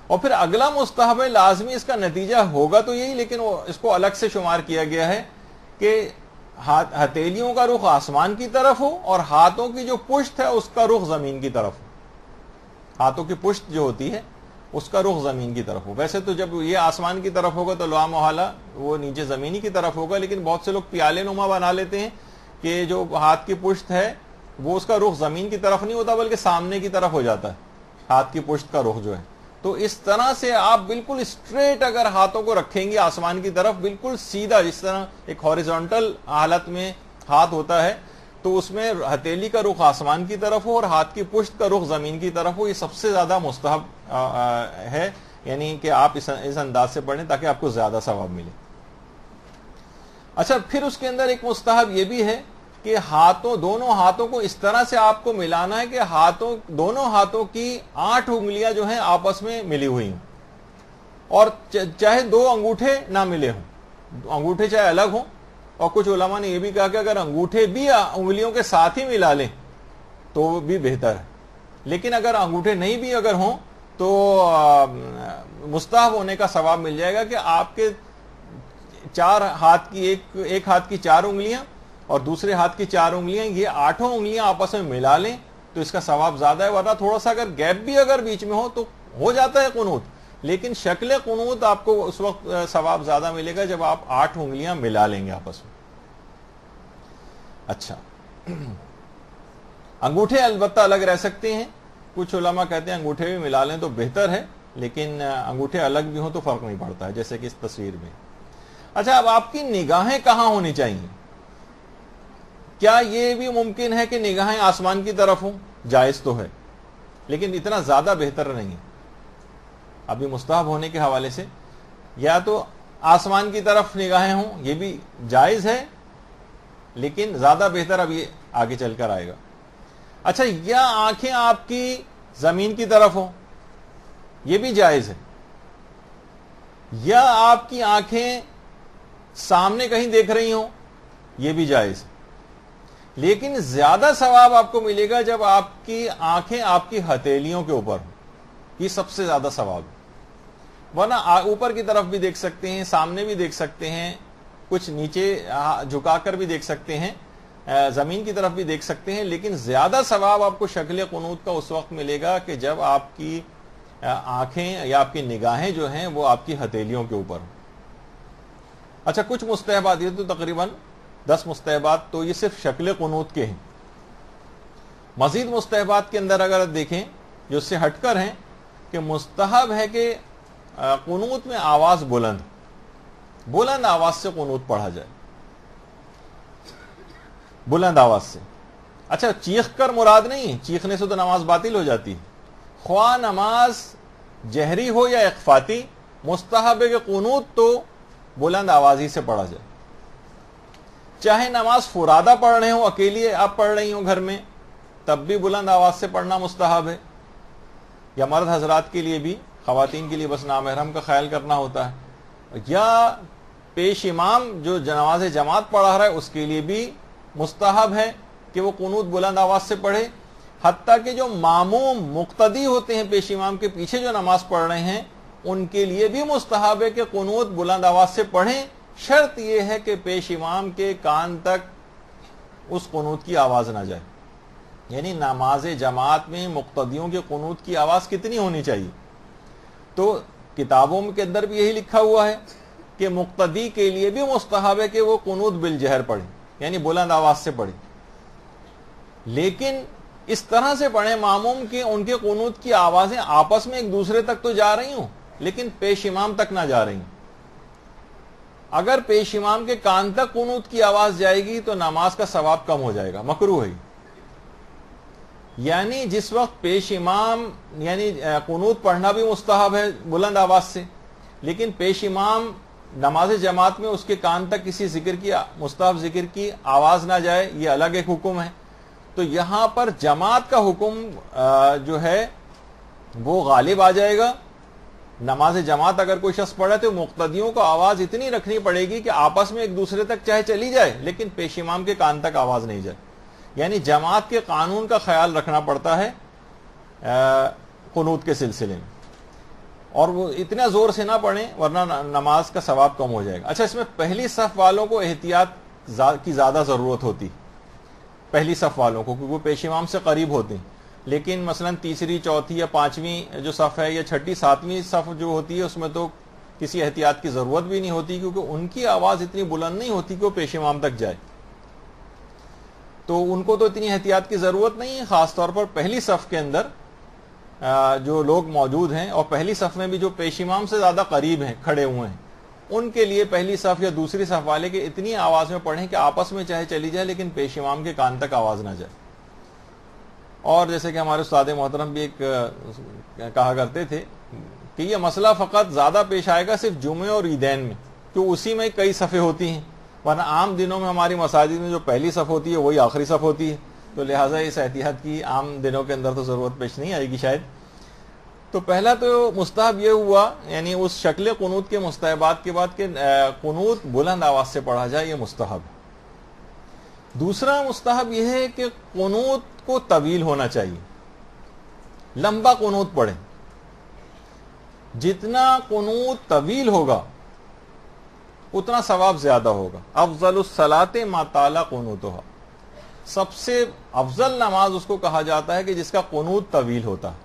اور پھر اگلا مستحب ہے, لازمی اس کا نتیجہ ہوگا تو یہی, لیکن اس کو الگ سے شمار کیا گیا ہے کہ ہتھیلیوں کا رخ آسمان کی طرف ہو اور ہاتھوں کی جو پشت ہے اس کا رخ زمین کی طرف ہو. ہاتھوں کی پشت جو ہوتی ہے اس کا رخ زمین کی طرف ہو. ویسے تو جب یہ آسمان کی طرف ہوگا تو لا محالہ وہ نیچے زمینی کی طرف ہوگا, لیکن بہت سے لوگ پیالے نما بنا لیتے ہیں کہ جو ہاتھ کی پشت ہے وہ اس کا رخ زمین کی طرف نہیں ہوتا بلکہ سامنے کی طرف ہو جاتا ہے, ہاتھ کی پشت کا رخ جو ہے. تو اس طرح سے آپ بالکل اسٹریٹ اگر ہاتھوں کو رکھیں گے آسمان کی طرف, بالکل سیدھا, جس طرح ایک ہاریزونٹل حالت میں ہاتھ ہوتا ہے تو اس میں ہتھیلی کا رخ آسمان کی طرف ہو اور ہاتھ کی پشت کا رخ زمین کی طرف ہو, یہ سب سے زیادہ مستحب ہے. یعنی کہ آپ اس انداز سے پڑھیں تاکہ آپ کو زیادہ ثواب ملے. اچھا, پھر اس کے اندر ایک مستحب یہ بھی ہے کہ دونوں ہاتھوں کو اس طرح سے آپ کو ملانا ہے کہ دونوں ہاتھوں کی 8 انگلیاں جو ہیں آپس میں ملی ہوئی ہوں, اور چاہے 2 انگوٹھے نہ ملے ہوں, انگوٹھے چاہے الگ ہوں. اور کچھ علماء نے یہ بھی کہا کہ اگر انگوٹھے بھی انگلیوں کے ساتھ ہی ملا لیں تو بھی بہتر ہے, لیکن اگر انگوٹھے نہیں بھی اگر ہوں تو مستحب ہونے کا ثواب مل جائے گا کہ آپ کے چار ہاتھ کی ایک ہاتھ کی 4 انگلیاں اور دوسرے ہاتھ کی 4 انگلیاں، یہ 8 انگلیاں آپس میں ملا لیں تو اس کا ثواب زیادہ ہے، ورنہ تھوڑا سا اگر گیپ بھی اگر بیچ میں ہو تو ہو جاتا ہے قنوت، لیکن شکل قنوت آپ کو اس وقت ثواب زیادہ ملے گا جب آپ 8 انگلیاں ملا لیں گے آپس میں۔ اچھا، انگوٹھے البتہ الگ رہ سکتے ہیں، کچھ علماء کہتے ہیں انگوٹھے بھی ملا لیں تو بہتر ہے، لیکن انگوٹھے الگ بھی ہوں تو فرق نہیں پڑتا ہے، جیسے کہ اس تصویر میں۔ اچھا، اب آپ کی نگاہیں کہاں ہونی چاہیے؟ کیا یہ بھی ممکن ہے کہ نگاہیں آسمان کی طرف ہوں؟ جائز تو ہے، لیکن اتنا زیادہ بہتر نہیں ہے۔ ابھی مستحب ہونے کے حوالے سے یا تو آسمان کی طرف نگاہیں ہوں، یہ بھی جائز ہے، لیکن زیادہ بہتر اب یہ آگے چل کر آئے گا۔ اچھا، یا آنکھیں آپ کی زمین کی طرف ہوں، یہ بھی جائز ہے، یا آپ کی آنکھیں سامنے کہیں دیکھ رہی ہوں، یہ بھی جائز ہے، لیکن زیادہ ثواب آپ کو ملے گا جب آپ کی آنکھیں آپ کی ہتھیلیوں کے اوپر ہوں، یہ سب سے زیادہ ثواب ہے۔ ورنہ اوپر کی طرف بھی دیکھ سکتے ہیں، سامنے بھی دیکھ سکتے ہیں، کچھ نیچے جھکا کر بھی دیکھ سکتے ہیں، زمین کی طرف بھی دیکھ سکتے ہیں، لیکن زیادہ ثواب آپ کو شکل قنوت کا اس وقت ملے گا کہ جب آپ کی آنکھیں یا آپ کی نگاہیں جو ہیں وہ آپ کی ہتھیلیوں کے اوپر ہوں۔ اچھا، کچھ مستحبات، یہ تو تقریباً 10 مستحبات تو یہ صرف شکل قنوت کے ہیں۔ مزید مستحبات کے اندر اگر دیکھیں جو اس سے ہٹ کر ہیں، کہ مستحب ہے کہ قنوت میں آواز بلند آواز سے قنوت پڑھا جائے، بلند آواز سے۔ اچھا، چیخ کر مراد نہیں، چیخنے سے تو نماز باطل ہو جاتی ہے، خواہ نماز جہری ہو یا اخفاتی، مستحب ہے کہ قنوت تو بلند آوازی سے پڑھا جائے، چاہے نماز فرادہ پڑھ رہے ہوں، اکیلی آپ پڑھ رہی ہوں گھر میں، تب بھی بلند آواز سے پڑھنا مستحب ہے، یا مرد حضرات کے لیے بھی، خواتین کے لیے بس نامحرم کا خیال کرنا ہوتا ہے، یا پیش امام جو نماز جماعت پڑھا رہا ہے اس کے لیے بھی مستحب ہے کہ وہ قنوت بلند آواز سے پڑھے، حتیٰ کہ جو ماموم مقتدی ہوتے ہیں پیش امام کے پیچھے جو نماز پڑھ رہے ہیں ان کے لیے بھی مستحب ہے کہ قنوت بلند آواز سے پڑھیں، شرط یہ ہے کہ پیش امام کے کان تک اس قنوت کی آواز نہ جائے۔ یعنی نماز جماعت میں مقتدیوں کے قنوت کی آواز کتنی ہونی چاہیے؟ تو کتابوں کے اندر بھی یہی لکھا ہوا ہے کہ مقتدی کے لیے بھی مستحب ہے کہ وہ قنوت بالجہر پڑھیں، یعنی بلند آواز سے پڑھیں، لیکن اس طرح سے پڑھیں ماموم کہ ان کے قنوت کی آوازیں آپس میں ایک دوسرے تک تو جا رہی ہوں لیکن پیش امام تک نہ جا رہی ہوں۔ اگر پیش امام کے کان تک قنوت کی آواز جائے گی تو نماز کا ثواب کم ہو جائے گا، مکروہ ہے۔ یعنی جس وقت پیش امام، یعنی قنوت پڑھنا بھی مستحب ہے بلند آواز سے، لیکن پیش امام نماز جماعت میں اس کے کان تک کسی ذکر کی، مستحب ذکر کی آواز نہ جائے، یہ الگ ایک حکم ہے۔ تو یہاں پر جماعت کا حکم جو ہے وہ غالب آ جائے گا۔ نماز جماعت اگر کوئی شخص پڑھے تو مقتدیوں کو آواز اتنی رکھنی پڑے گی کہ آپس میں ایک دوسرے تک چاہے چلی جائے لیکن پیش امام کے کان تک آواز نہیں جائے، یعنی جماعت کے قانون کا خیال رکھنا پڑتا ہے قنوت کے سلسلے میں، اور وہ اتنا زور سے نہ پڑھیں ورنہ نماز کا ثواب کم ہو جائے گا۔ اچھا، اس میں پہلی صف والوں کو احتیاط کی زیادہ ضرورت ہوتی، پہلی صف والوں کو، کیونکہ وہ پیش امام سے قریب ہوتے ہیں، لیکن مثلا تیسری، چوتھی یا پانچویں جو صف ہے یا چھٹی، ساتویں صف جو ہوتی ہے اس میں تو کسی احتیاط کی ضرورت بھی نہیں ہوتی، کیونکہ ان کی آواز اتنی بلند نہیں ہوتی کہ وہ پیش امام تک جائے، تو ان کو تو اتنی احتیاط کی ضرورت نہیں ہے۔ خاص طور پر پہلی صف کے اندر جو لوگ موجود ہیں اور پہلی صف میں بھی جو پیش امام سے زیادہ قریب ہیں، کھڑے ہوئے ہیں، ان کے لیے پہلی صف یا دوسری صف والے کے اتنی آواز میں پڑھیں کہ آپس میں چاہے چلی جائے لیکن پیش امام کے کان تک آواز نہ جائے۔ اور جیسے کہ ہمارے استاد محترم بھی ایک کہا کرتے تھے کہ یہ مسئلہ فقط زیادہ پیش آئے گا صرف جمعے اور عیدین میں، تو اسی میں کئی صفیں ہوتی ہیں، ورنہ عام دنوں میں ہماری مساجد میں جو پہلی صف ہوتی ہے وہی آخری صف ہوتی ہے، تو لہٰذا اس احتیاط کی عام دنوں کے اندر تو ضرورت پیش نہیں آئے گی شاید۔ تو پہلا تو مستحب یہ ہوا، یعنی اس شکل قنوت کے مستحبات کے بعد کہ قنوت بلند آواز سے پڑھا جائے، یہ مستحب ہے۔ دوسرا مستحب یہ ہے کہ قنوت کو طویل ہونا چاہیے، لمبا قنوت پڑھیں، جتنا قنوت طویل ہوگا اتنا ثواب زیادہ ہوگا. افضل الصلاۃ ما طال قنوتها، سب سے افضل نماز اس کو کہا جاتا ہے کہ جس کا قنوت طویل ہوتا ہے،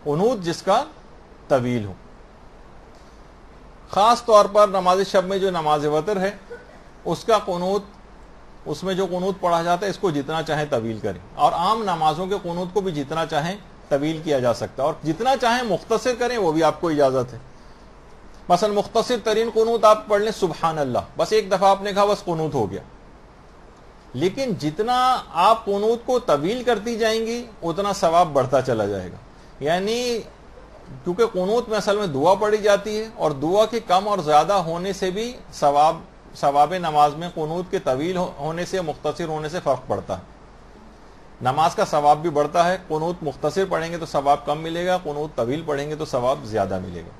قنوت جس کا طویل ہو. خاص طور پر نماز شب میں جو نماز وتر ہے اس کا قنوت، اس میں جو قنوت پڑھا جاتا ہے اس کو جتنا چاہیں طویل کریں، اور عام نمازوں کے قنوت کو بھی جتنا چاہیں طویل کیا جا سکتا ہے، اور جتنا چاہیں مختصر کریں وہ بھی آپ کو اجازت ہے. مثلا مختصر ترین قنوت آپ پڑھ لیں سبحان اللہ، بس ایک دفعہ آپ نے کہا بس قنوت ہو گیا. لیکن جتنا آپ قنوت کو طویل کرتی جائیں گی اتنا ثواب بڑھتا چلا جائے گا. یعنی کیونکہ قنوت میں اصل میں دعا پڑھی جاتی ہے، اور دعا کے کم اور زیادہ ہونے سے بھی ثواب نماز میں قنوت کے طویل ہونے سے مختصر ہونے سے فرق پڑتا ہے. نماز کا ثواب بھی بڑھتا ہے. قنوت مختصر پڑھیں گے تو ثواب کم ملے گا، قنوت طویل پڑھیں گے تو ثواب زیادہ ملے گا.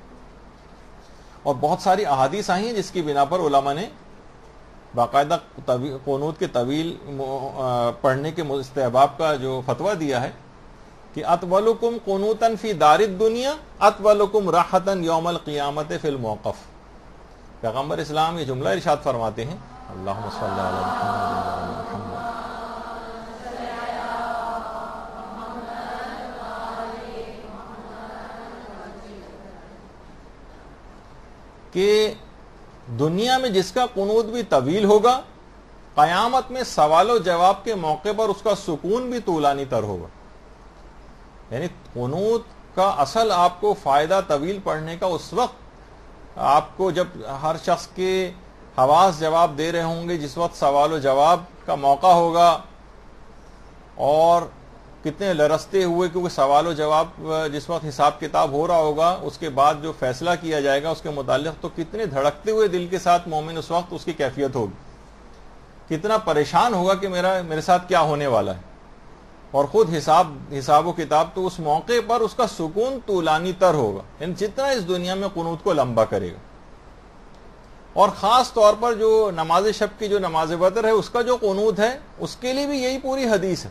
اور بہت ساری احادیث آئی ہیں جس کی بنا پر علماء نے باقاعدہ قنوت کے طویل پڑھنے کے استحباب کا جو فتویٰ دیا ہے کہ اطولکم قنوتاً فی دار الدنیا اطولکم راحتاً یوم القیامت فی الموقف. پیغمبر اسلام یہ جملہ ارشاد فرماتے ہیں، اللہم صلی علی محمد وعلی محمد، کہ دنیا میں جس کا قنوت بھی طویل ہوگا قیامت میں سوال و جواب کے موقع پر اس کا سکون بھی طولانی تر ہوگا. یعنی قنوت کا اصل آپ کو فائدہ طویل پڑھنے کا اس وقت آپ کو جب ہر شخص کے حواس جواب دے رہے ہوں گے، جس وقت سوال و جواب کا موقع ہوگا، اور کتنے لرزتے ہوئے، کیونکہ سوال و جواب جس وقت حساب کتاب ہو رہا ہوگا اس کے بعد جو فیصلہ کیا جائے گا اس کے متعلق، تو کتنے دھڑکتے ہوئے دل کے ساتھ مومن اس وقت اس کی کیفیت ہوگی، کتنا پریشان ہوگا کہ میرے ساتھ کیا ہونے والا ہے. اور خود حساب و کتاب، تو اس موقع پر اس کا سکون طولانی تر ہوگا. یعنی جتنا اس دنیا میں قنوت کو لمبا کرے گا. اور خاص طور پر جو نماز شب کی جو نماز وتر ہے اس کا جو قنوت ہے اس کے لیے بھی یہی پوری حدیث ہے.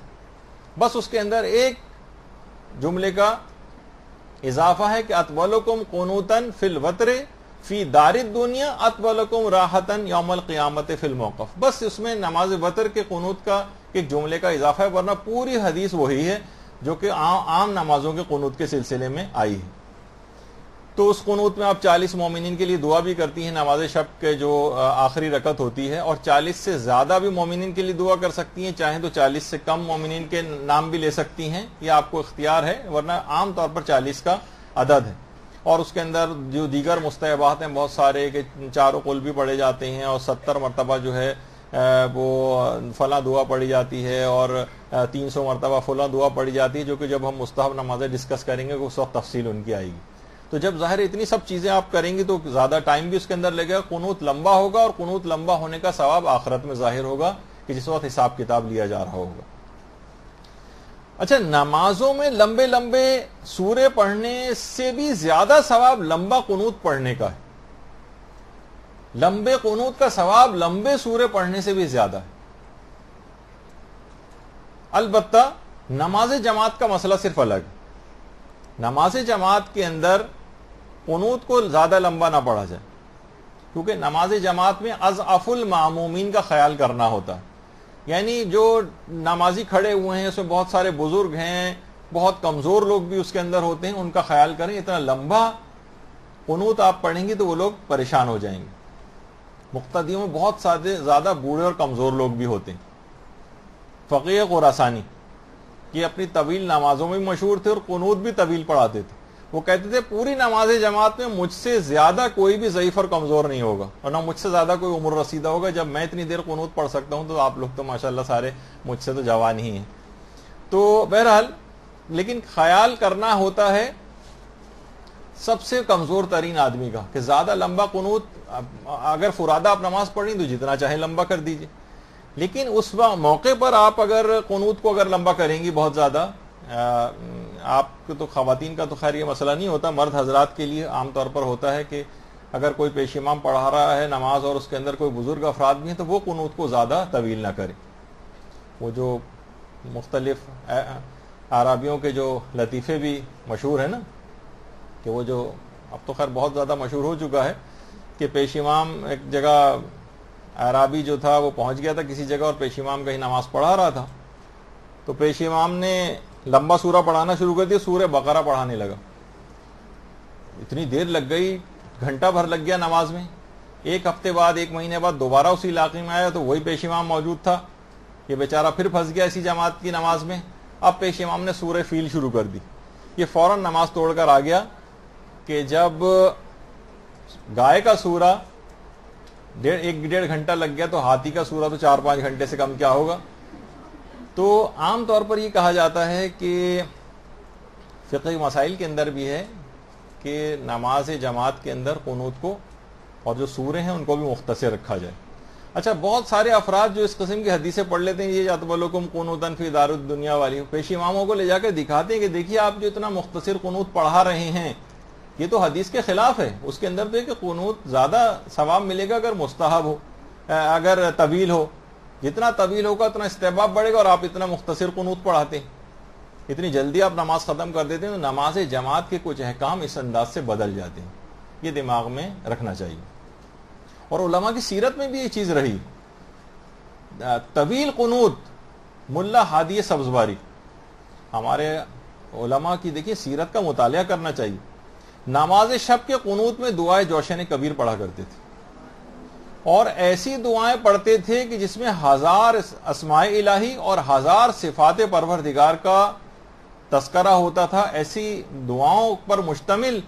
بس اس کے اندر ایک جملے کا اضافہ ہے کہ اطولکم قنوتاً فی الوتر فی دار الدنیا اطولکم راحتاً یوم القیامت فی الموقف. بس اس میں نماز وتر کے قنوت کا ایک جملے کا اضافہ ہے، ورنہ پوری حدیث وہی ہے جو کہ عام نمازوں کے قنوت کے سلسلے میں آئی ہے. تو اس قنوت میں آپ 40 مومنین کے لیے دعا بھی کرتی ہیں نماز شب کے جو آخری رکعت ہوتی ہے، اور 40 سے زیادہ بھی مومنین کے لیے دعا کر سکتی ہیں. چاہیں تو 40 سے کم مومنین کے نام بھی لے سکتی ہیں، یہ آپ کو اختیار ہے، ورنہ عام طور پر 40 کا عدد ہے. اور اس کے اندر جو دیگر مستحبات ہیں بہت سارے، کہ 4 قل بھی پڑھے جاتے ہیں، اور 70 مرتبہ جو ہے وہ فلاں دعا پڑھی جاتی ہے، اور 300 مرتبہ فلاں دعا پڑھی جاتی ہے، جو کہ جب ہم مستحب نمازیں ڈسکس کریں گے اس وقت تفصیل ان کی آئے گی. تو جب ظاہر اتنی سب چیزیں آپ کریں گی تو زیادہ ٹائم بھی اس کے اندر لگے گا، قنوت لمبا ہوگا، اور قنوت لمبا ہونے کا ثواب آخرت میں ظاہر ہوگا کہ جس وقت حساب کتاب لیا جا رہا ہوگا. اچھا، نمازوں میں لمبے لمبے سورے پڑھنے سے بھی زیادہ ثواب لمبا قنوت پڑھنے کا ہے. لمبے قنوت کا ثواب لمبے سورے پڑھنے سے بھی زیادہ ہے. البتہ نماز جماعت کا مسئلہ صرف الگ ہے. نماز جماعت کے اندر قنوت کو زیادہ لمبا نہ پڑھا جائے، کیونکہ نماز جماعت میں اضعف المعمومین کا خیال کرنا ہوتا ہے. یعنی جو نمازی کھڑے ہوئے ہیں اس میں بہت سارے بزرگ ہیں، بہت کمزور لوگ بھی اس کے اندر ہوتے ہیں، ان کا خیال کریں. اتنا لمبا قنوت آپ پڑھیں گی تو وہ لوگ پریشان ہو جائیں گے. مقتدیوں میں بہت زیادہ بوڑھے اور کمزور لوگ بھی ہوتے ہیں. فقیہ خراسانی کہ اپنی طویل نمازوں میں مشہور تھے اور قنوت بھی طویل پڑھاتے تھے. وہ کہتے تھے پوری نماز جماعت میں مجھ سے زیادہ کوئی بھی ضعیف اور کمزور نہیں ہوگا، اور نہ مجھ سے زیادہ کوئی عمر رسیدہ ہوگا. جب میں اتنی دیر قنوت پڑھ سکتا ہوں تو آپ لوگ تو ماشاءاللہ سارے مجھ سے تو جوان ہی ہیں. تو بہرحال لیکن خیال کرنا ہوتا ہے سب سے کمزور ترین آدمی کا، کہ زیادہ لمبا قنوت، اگر فرادہ آپ نماز پڑھیں تو جتنا چاہے لمبا کر دیجئے، لیکن اس موقع پر آپ اگر قنوت کو اگر لمبا کریں گی بہت زیادہ، آپ کو تو خواتین کا تو خیر یہ مسئلہ نہیں ہوتا، مرد حضرات کے لیے عام طور پر ہوتا ہے کہ اگر کوئی پیش امام پڑھا رہا ہے نماز اور اس کے اندر کوئی بزرگ افراد بھی ہیں تو وہ قنوت کو زیادہ طویل نہ کرے. وہ جو مختلف عربیوں کے جو لطیفے بھی مشہور ہیں نا، کہ وہ جو اب تو خیر بہت زیادہ مشہور ہو چکا ہے کہ پیش امام ایک جگہ اعرابی جو تھا وہ پہنچ گیا تھا کسی جگہ اور پیش امام کہیں نماز پڑھا رہا تھا، تو پیش امام نے لمبا سورہ پڑھانا شروع کر دیا، سورہ بقرہ پڑھانے لگا، اتنی دیر لگ گئی، گھنٹہ بھر لگ گیا نماز میں۔ ایک ہفتے بعد، ایک مہینے بعد دوبارہ اسی علاقے میں آیا تو وہی پیش امام موجود تھا، یہ بیچارہ پھر پھنس گیا اسی جماعت کی نماز میں۔ اب پیش امام نے سورہ فیل شروع کر دی، یہ فوراً نماز توڑ کر آ گیا کہ جب گائے کا سورہ ایک ڈیڑھ گھنٹہ لگ گیا تو ہاتھی کا سورہ تو 4-5 گھنٹے سے کم کیا ہوگا۔ تو عام طور پر یہ کہا جاتا ہے کہ فقہی مسائل کے اندر بھی ہے کہ نماز جماعت کے اندر قنوت کو اور جو سورے ہیں ان کو بھی مختصر رکھا جائے۔ اچھا، بہت سارے افراد جو اس قسم کی حدیثیں پڑھ لیتے ہیں، یہ یطولکم قنوتاً فی دار الدنیا والی، پیش اماموں کو لے جا کے دکھاتے ہیں کہ دیکھیے آپ جو اتنا مختصر قنوت پڑھا رہے ہیں یہ تو حدیث کے خلاف ہے، اس کے اندر تو ہے کہ قنوت زیادہ ثواب ملے گا اگر مستحب ہو، اگر طویل ہو، جتنا طویل ہوگا اتنا استحباب بڑھے گا، اور آپ اتنا مختصر قنوت پڑھاتے ہیں، اتنی جلدی آپ نماز ختم کر دیتے ہیں تو نماز جماعت کے کچھ احکام اس انداز سے بدل جاتے ہیں، یہ دماغ میں رکھنا چاہیے۔ اور علماء کی سیرت میں بھی یہ چیز رہی، طویل قنوت ملا ہادی سبزواری، ہمارے علماء کی دیکھیے سیرت کا مطالعہ کرنا چاہیے، نماز شب کے قنوت میں دعائے جوشن کبیر پڑھا کرتے تھے، اور ایسی دعائیں پڑھتے تھے کہ جس میں 1000 اسماء الہی اور 1000 صفات پروردگار کا تذکرہ ہوتا تھا۔ ایسی دعاؤں پر مشتمل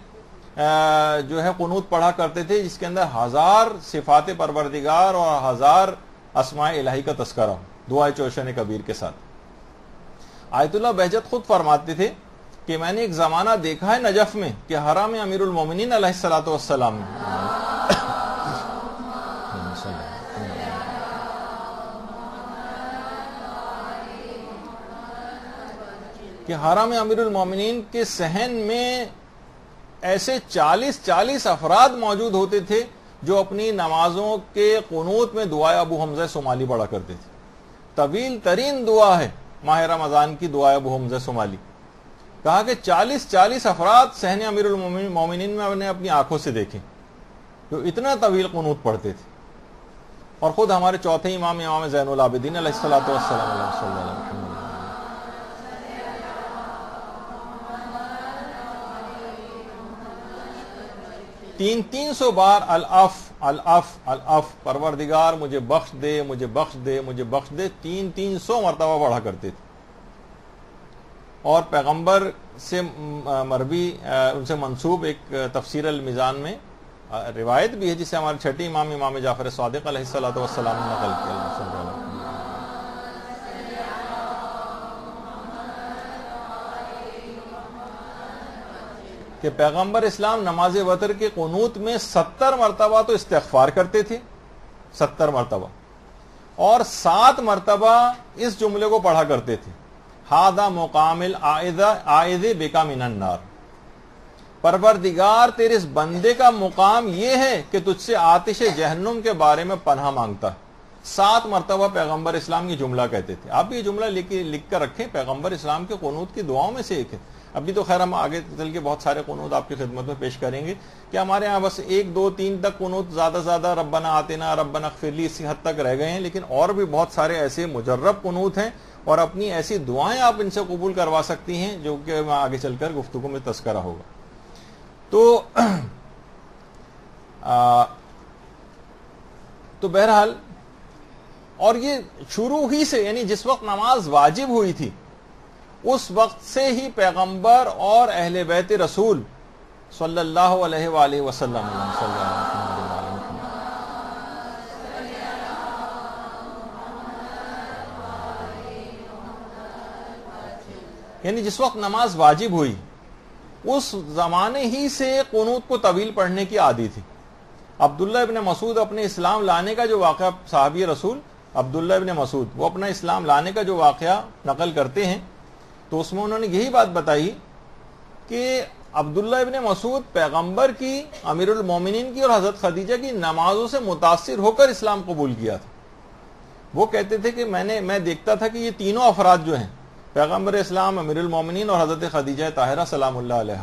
جو ہے قنوت پڑھا کرتے تھے جس کے اندر 1000 صفات پروردگار اور 1000 اسماء الہی کا تذکرہ ہو، دعائے جوشن کبیر کے ساتھ۔ آیت اللہ بہجت خود فرماتے تھے کہ میں نے ایک زمانہ دیکھا ہے نجف میں کہ حرم امیر المومنین علیہ الصلوۃ والسلام کہ حرم امیر المومنین کے صحن میں ایسے 40 افراد موجود ہوتے تھے جو اپنی نمازوں کے قنوت میں دعائے ابو حمزہ صومالی پڑھا کرتے تھے۔ طویل ترین دعا ہے ماہ رمضان کی دعائے ابو حمزہ صومالی، کہا کہ 40 افراد صحن امیر المومنین میں نے اپنی آنکھوں سے دیکھے جو اتنا طویل قنوت پڑھتے تھے۔ اور خود ہمارے چوتھے امام زین العابدین علیہ الصلوۃ والسلام علیہ صلی اللہ علیہ وسلم 300 بار الاف الاف الاف پروردگار مجھے بخش دے، مجھے بخش دے، مجھے بخش دے، 300 مرتبہ پڑھا کرتے تھے۔ اور پیغمبر سے مروی ان سے منسوب ایک تفسیر المیزان میں روایت بھی ہے جسے ہمارے چھٹے امام جعفر صادق علیہ الصلوۃ والسلام نے نقل کیا کہ پیغمبر اسلام نماز وتر کے قنوت میں 70 مرتبہ تو استغفار کرتے تھے، 70 مرتبہ، اور 7 مرتبہ اس جملے کو پڑھا کرتے تھے، ہذا مقام العائذ بک من النار، پروردگار تیرے اس بندے کا مقام یہ ہے کہ تجھ سے آتش جہنم کے بارے میں پناہ مانگتا ہے۔ 7 مرتبہ پیغمبر اسلام یہ جملہ کہتے تھے۔ آپ بھی یہ جملہ لکھ کر رکھیں، پیغمبر اسلام کے قنوت کی دعاؤں میں سے ایک ہے۔ ابھی تو خیر ہم آگے چل کے بہت سارے قنوت آپ کی خدمت میں پیش کریں گے کہ ہمارے ہاں بس 1 2 3 تک قنوت زیادہ ربنا آتنا ربنا اغفر لی اسی حد تک رہ گئے ہیں، لیکن اور بھی بہت سارے ایسے مجرب قنوت ہیں اور اپنی ایسی دعائیں آپ ان سے قبول کروا سکتی ہیں جو کہ آگے چل کر گفتگو میں تذکرہ ہوگا۔ تو بہرحال، اور یہ شروع ہی سے، یعنی جس وقت نماز واجب ہوئی تھی اس وقت سے ہی پیغمبر اور اہل بیت رسول صلی اللہ علیہ وآلہ وسلم یعنی جس وقت نماز واجب ہوئی اس زمانے ہی سے قنوت کو طویل پڑھنے کی عادی تھی۔ عبداللہ ابن مسعود اپنے اسلام لانے کا جو واقعہ، صحابی رسول عبداللہ ابن مسعود، وہ اپنا اسلام لانے کا جو واقعہ نقل کرتے ہیں تو اس میں انہوں نے یہی بات بتائی کہ عبداللہ ابن مسعود پیغمبر کی، امیر المومنین کی اور حضرت خدیجہ کی نمازوں سے متاثر ہو کر اسلام قبول کیا تھا۔ وہ کہتے تھے کہ میں دیکھتا تھا کہ یہ تینوں افراد جو ہیں، پیغمبر اسلام، امیر المومنین اور حضرت خدیجہ طاہرہ سلام اللہ علیہ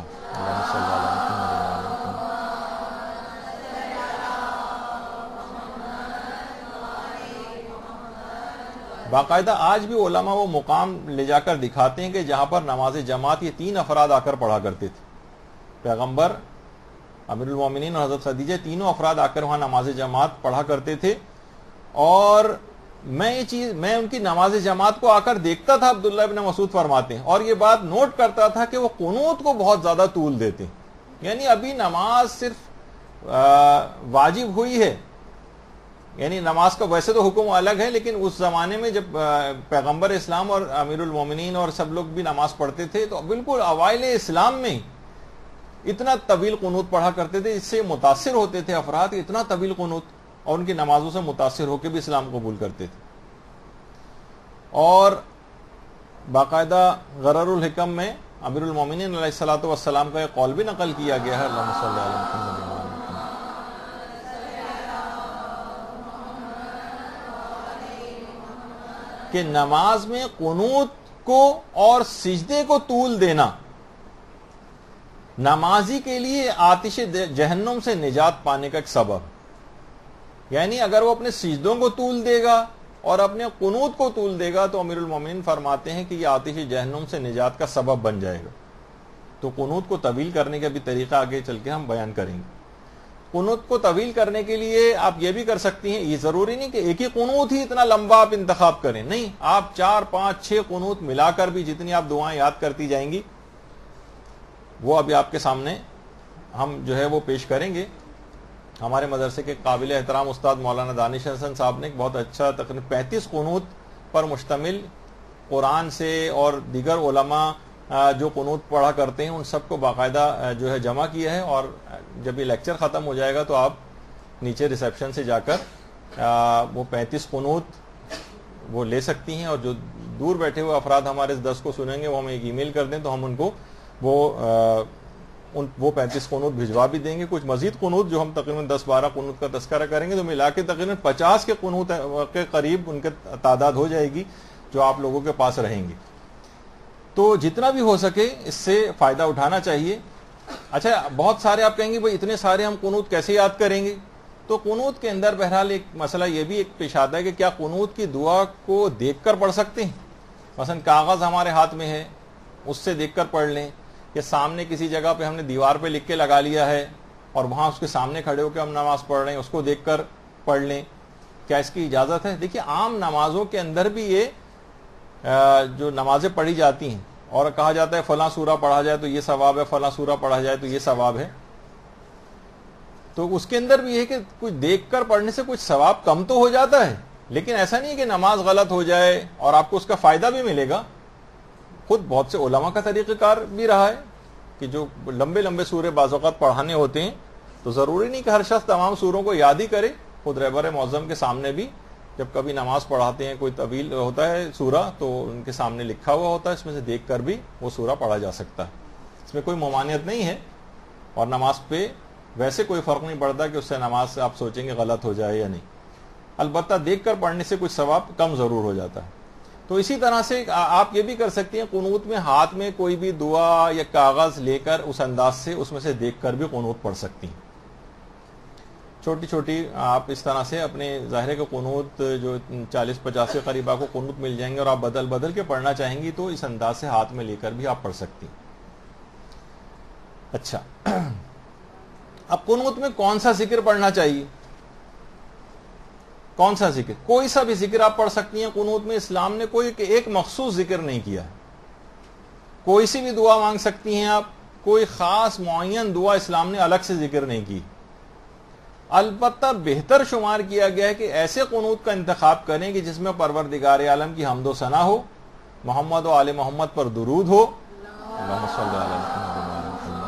باقاعدہ آج بھی علماء وہ مقام لے جا کر دکھاتے ہیں کہ جہاں پر نماز جماعت یہ 3 افراد آ کر پڑھا کرتے تھے، پیغمبر، امیر المومنین اور حضرت خدیجہ، تینوں افراد آ کر وہاں نماز جماعت پڑھا کرتے تھے. اور میں ان کی نماز جماعت کو آ کر دیکھتا تھا، عبداللہ ابن مسعود فرماتے ہیں، اور یہ بات نوٹ کرتا تھا کہ وہ قنوت کو بہت زیادہ طول دیتے ہیں. یعنی ابھی نماز صرف واجب ہوئی ہے، یعنی نماز کا ویسے تو حکم الگ ہے، لیکن اس زمانے میں جب پیغمبر اسلام اور امیر المومنین اور سب لوگ بھی نماز پڑھتے تھے تو بالکل اوائل اسلام میں اتنا طویل قنوت پڑھا کرتے تھے، اس سے متاثر ہوتے تھے افراد، اتنا طویل قنوت، اور ان کی نمازوں سے متاثر ہو کے بھی اسلام قبول کرتے تھے. اور باقاعدہ غرر الحکم میں امیر المومنین علیہ الصلوۃ والسلام کا ایک قول بھی نقل کیا گیا ہے، اللہم صلی علی محمد وعلی محمد، کہ نماز میں قنوت کو اور سجدے کو طول دینا نمازی کے لیے آتش جہنم سے نجات پانے کا ایک سبب. یعنی اگر وہ اپنے سجدوں کو طول دے گا اور اپنے قنوت کو طول دے گا تو امیر المومنین فرماتے ہیں کہ یہ آتش جہنم سے نجات کا سبب بن جائے گا. تو قنوت کو طویل کرنے کا بھی طریقہ آگے چل کے ہم بیان کریں گے. قنوت کو طویل کرنے کے لیے آپ یہ بھی کر سکتی ہیں، یہ ضروری نہیں کہ ایک ہی قنوت ہی اتنا لمبا آپ انتخاب کریں، نہیں، آپ 4 5 6 قنوت ملا کر بھی جتنی آپ دعائیں یاد کرتی جائیں گی وہ ابھی آپ کے سامنے ہم جو ہے وہ پیش کریں گے. ہمارے مدرسے کے قابل احترام استاد مولانا دانش حسن صاحب نے ایک بہت اچھا تقریباً 35 قنوت پر مشتمل قرآن سے اور دیگر علماء جو قنوت پڑھا کرتے ہیں ان سب کو باقاعدہ جو ہے جمع کیا ہے، اور جب یہ لیکچر ختم ہو جائے گا تو آپ نیچے ریسیپشن سے جا کر وہ 35 قنوت وہ لے سکتی ہیں، اور جو دور بیٹھے ہوئے افراد ہمارے اس درس کو سنیں گے وہ ہمیں ایک ای میل کر دیں تو ہم ان کو وہ 35 قنوت بھجوا بھی دیں گے. کچھ مزید قنوت جو ہم تقریباً 10-12 قنوت کا تذکرہ کریں گے تو ملا کے تقریباً 50 کے قنوت کے قریب ان کے تعداد ہو جائے گی جو آپ لوگوں کے پاس رہیں گے. تو جتنا بھی ہو سکے اس سے فائدہ اٹھانا چاہیے. اچھا، بہت سارے آپ کہیں گے بھائی اتنے سارے ہم قنوت کیسے یاد کریں گے؟ تو قنوت کے اندر بہرحال ایک مسئلہ یہ بھی ایک پیش آتا ہے کہ کیا قنوت کی دعا کو دیکھ کر پڑھ سکتے ہیں؟ مثلا کاغذ ہمارے ہاتھ میں ہے، اس سے دیکھ کر پڑھ لیں، کہ سامنے کسی جگہ پہ ہم نے دیوار پہ لکھ کے لگا لیا ہے اور وہاں اس کے سامنے کھڑے ہو کے ہم نماز پڑھ رہے ہیں، اس کو دیکھ کر پڑھ لیں، کیا اس کی اجازت ہے؟ دیکھیے عام نمازوں کے اندر بھی یہ جو نمازیں پڑھی جاتی ہیں اور کہا جاتا ہے فلاں سورہ پڑھا جائے تو یہ ثواب ہے، فلاں سورہ پڑھا جائے تو یہ ثواب ہے، تو اس کے اندر بھی یہ ہے کہ کچھ دیکھ کر پڑھنے سے کچھ ثواب کم تو ہو جاتا ہے، لیکن ایسا نہیں ہے کہ نماز غلط ہو جائے اور آپ کو اس کا فائدہ بھی ملے گا. خود بہت سے علماء کا طریقہ کار بھی رہا ہے کہ جو لمبے لمبے سورے بعض اوقات پڑھانے ہوتے ہیں تو ضروری نہیں کہ ہر شخص تمام سوروں کو یاد ہی کرے. خود رہبر معظم کے سامنے بھی جب کبھی نماز پڑھاتے ہیں کوئی طویل ہوتا ہے سورہ تو ان کے سامنے لکھا ہوا ہوتا ہے، اس میں سے دیکھ کر بھی وہ سورہ پڑھا جا سکتا ہے، اس میں کوئی ممانعت نہیں ہے. اور نماز پہ ویسے کوئی فرق نہیں پڑتا کہ اس سے نماز سے آپ سوچیں گے غلط ہو جائے یا نہیں، البتہ دیکھ کر پڑھنے سے کچھ ثواب کم ضرور ہو جاتا ہے. تو اسی طرح سے آپ یہ بھی کر سکتی ہیں، قنوت میں ہاتھ میں کوئی بھی دعا یا کاغذ لے کر اس انداز سے اس میں سے دیکھ کر بھی قنوت پڑھ سکتی ہیں. چھوٹی چھوٹی آپ اس طرح سے اپنے ظاہر کے قنوت جو 40-50 کے قریب آپ کو قنوت مل جائیں گے اور آپ بدل بدل کے پڑھنا چاہیں گی تو اس انداز سے ہاتھ میں لے کر بھی آپ پڑھ سکتی ہیں. اچھا، اب قنوت میں کون سا ذکر پڑھنا چاہیے؟ کون سا ذکر؟ کوئی سا بھی ذکر آپ پڑھ سکتی ہیں قنوت میں. اسلام نے کوئی ایک مخصوص ذکر نہیں کیا ہے، کوئی سی بھی دعا مانگ سکتی ہیں آپ، کوئی خاص معین دعا اسلام نے الگ سے ذکر نہیں کی. البتہ بہتر شمار کیا گیا ہے کہ ایسے قنوت کا انتخاب کریں کہ جس میں پروردگار عالم کی حمد و ثنا ہو، محمد و آل محمد پر درود ہو، اللہم صلی علی محمد وعلی محمد،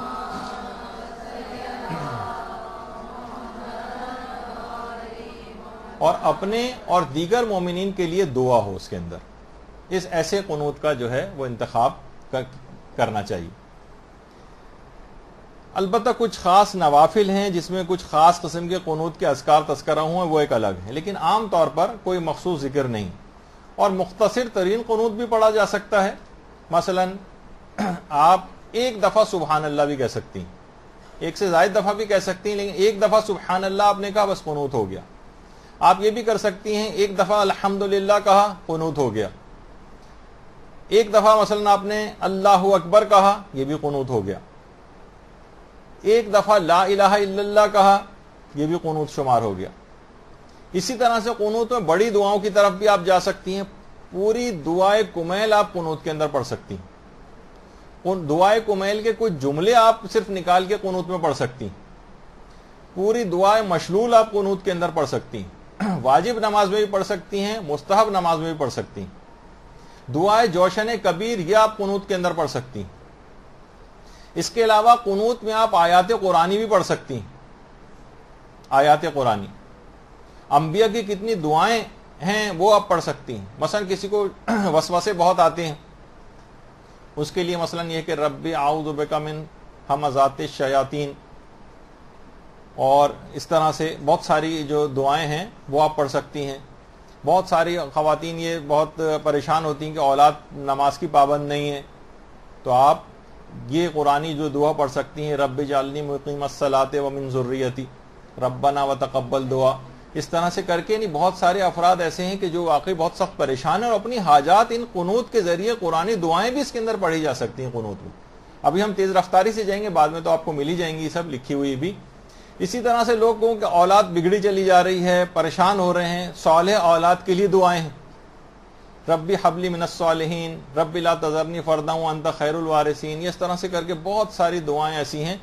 اور اپنے اور دیگر مومنین کے لیے دعا ہو اس کے اندر. اس ایسے قنوت کا جو ہے وہ انتخاب کرنا چاہیے. البتہ کچھ خاص نوافل ہیں جس میں کچھ خاص قسم کے قنوت کے اذکار تذکرہ ہوں وہ ایک الگ ہے، لیکن عام طور پر کوئی مخصوص ذکر نہیں. اور مختصر ترین قنوت بھی پڑھا جا سکتا ہے. مثلا آپ ایک دفعہ سبحان اللہ بھی کہہ سکتی ہیں، ایک سے زائد دفعہ بھی کہہ سکتی ہیں، لیکن ایک دفعہ سبحان اللہ آپ نے کہا بس قنوت ہو گیا. آپ یہ بھی کر سکتی ہیں، ایک دفعہ الحمدللہ کہا قنوت ہو گیا، ایک دفعہ مثلا آپ نے اللہ اکبر کہا، یہ بھی قنوت ہو گیا، ایک دفعہ لا الہ الا اللہ کہا، یہ بھی قنوت شمار ہو گیا۔ اسی طرح سے قنوت میں بڑی دعاؤں کی طرف بھی آپ جا سکتی ہیں، پوری دعائے کمیل آپ قنوت کے اندر پڑھ سکتی ہیں، دعائے کمیل کے کچھ جملے آپ صرف نکال کے قنوت میں پڑھ سکتی ہیں، پوری دعائے مشلول آپ قنوت کے اندر پڑھ سکتی ہیں، واجب نماز میں بھی پڑھ سکتی ہیں، مستحب نماز میں بھی پڑھ سکتی ہیں، دعائے جوشن کبیر یہ آپ قنوت کے اندر پڑھ سکتی ہیں۔ اس کے علاوہ قنوت میں آپ آیات قرآنی بھی پڑھ سکتی ہیں، آیات قرآنی، انبیاء کی کتنی دعائیں ہیں وہ آپ پڑھ سکتی ہیں۔ مثلا کسی کو وسوسے بہت آتے ہیں، اس کے لیے مثلا یہ کہ رب اعوذ بک من ہمزات الشیاطین، اور اس طرح سے بہت ساری جو دعائیں ہیں وہ آپ پڑھ سکتی ہیں۔ بہت ساری خواتین یہ بہت پریشان ہوتی ہیں کہ اولاد نماز کی پابند نہیں ہے، تو آپ یہ قرآنی جو دعا پڑھ سکتی ہیں، رب اجعلنی مقیم الصلاۃ ومن ذریتی ربنا وتقبل دعا۔ اس طرح سے کر کے بہت سارے افراد ایسے ہیں کہ جو واقعی بہت سخت پریشان ہیں، اور اپنی حاجات ان قنوت کے ذریعے قرآنی دعائیں بھی اس کے اندر پڑھی جا سکتی ہیں قنوت میں۔ ابھی ہم تیز رفتاری سے جائیں گے، بعد میں تو آپ کو مل ہی جائیں گی سب لکھی ہوئی بھی۔ اسی طرح سے لوگوں کی اولاد بگڑی چلی جا رہی ہے، پریشان ہو رہے ہیں، صالح اولاد کے لیے دعائیں ہیں، ربی حبلی من الصالحین، رب لا تذرنی فردا وانت خیر الوارثین۔ اس طرح سے کر کے بہت ساری دعائیں ایسی ہیں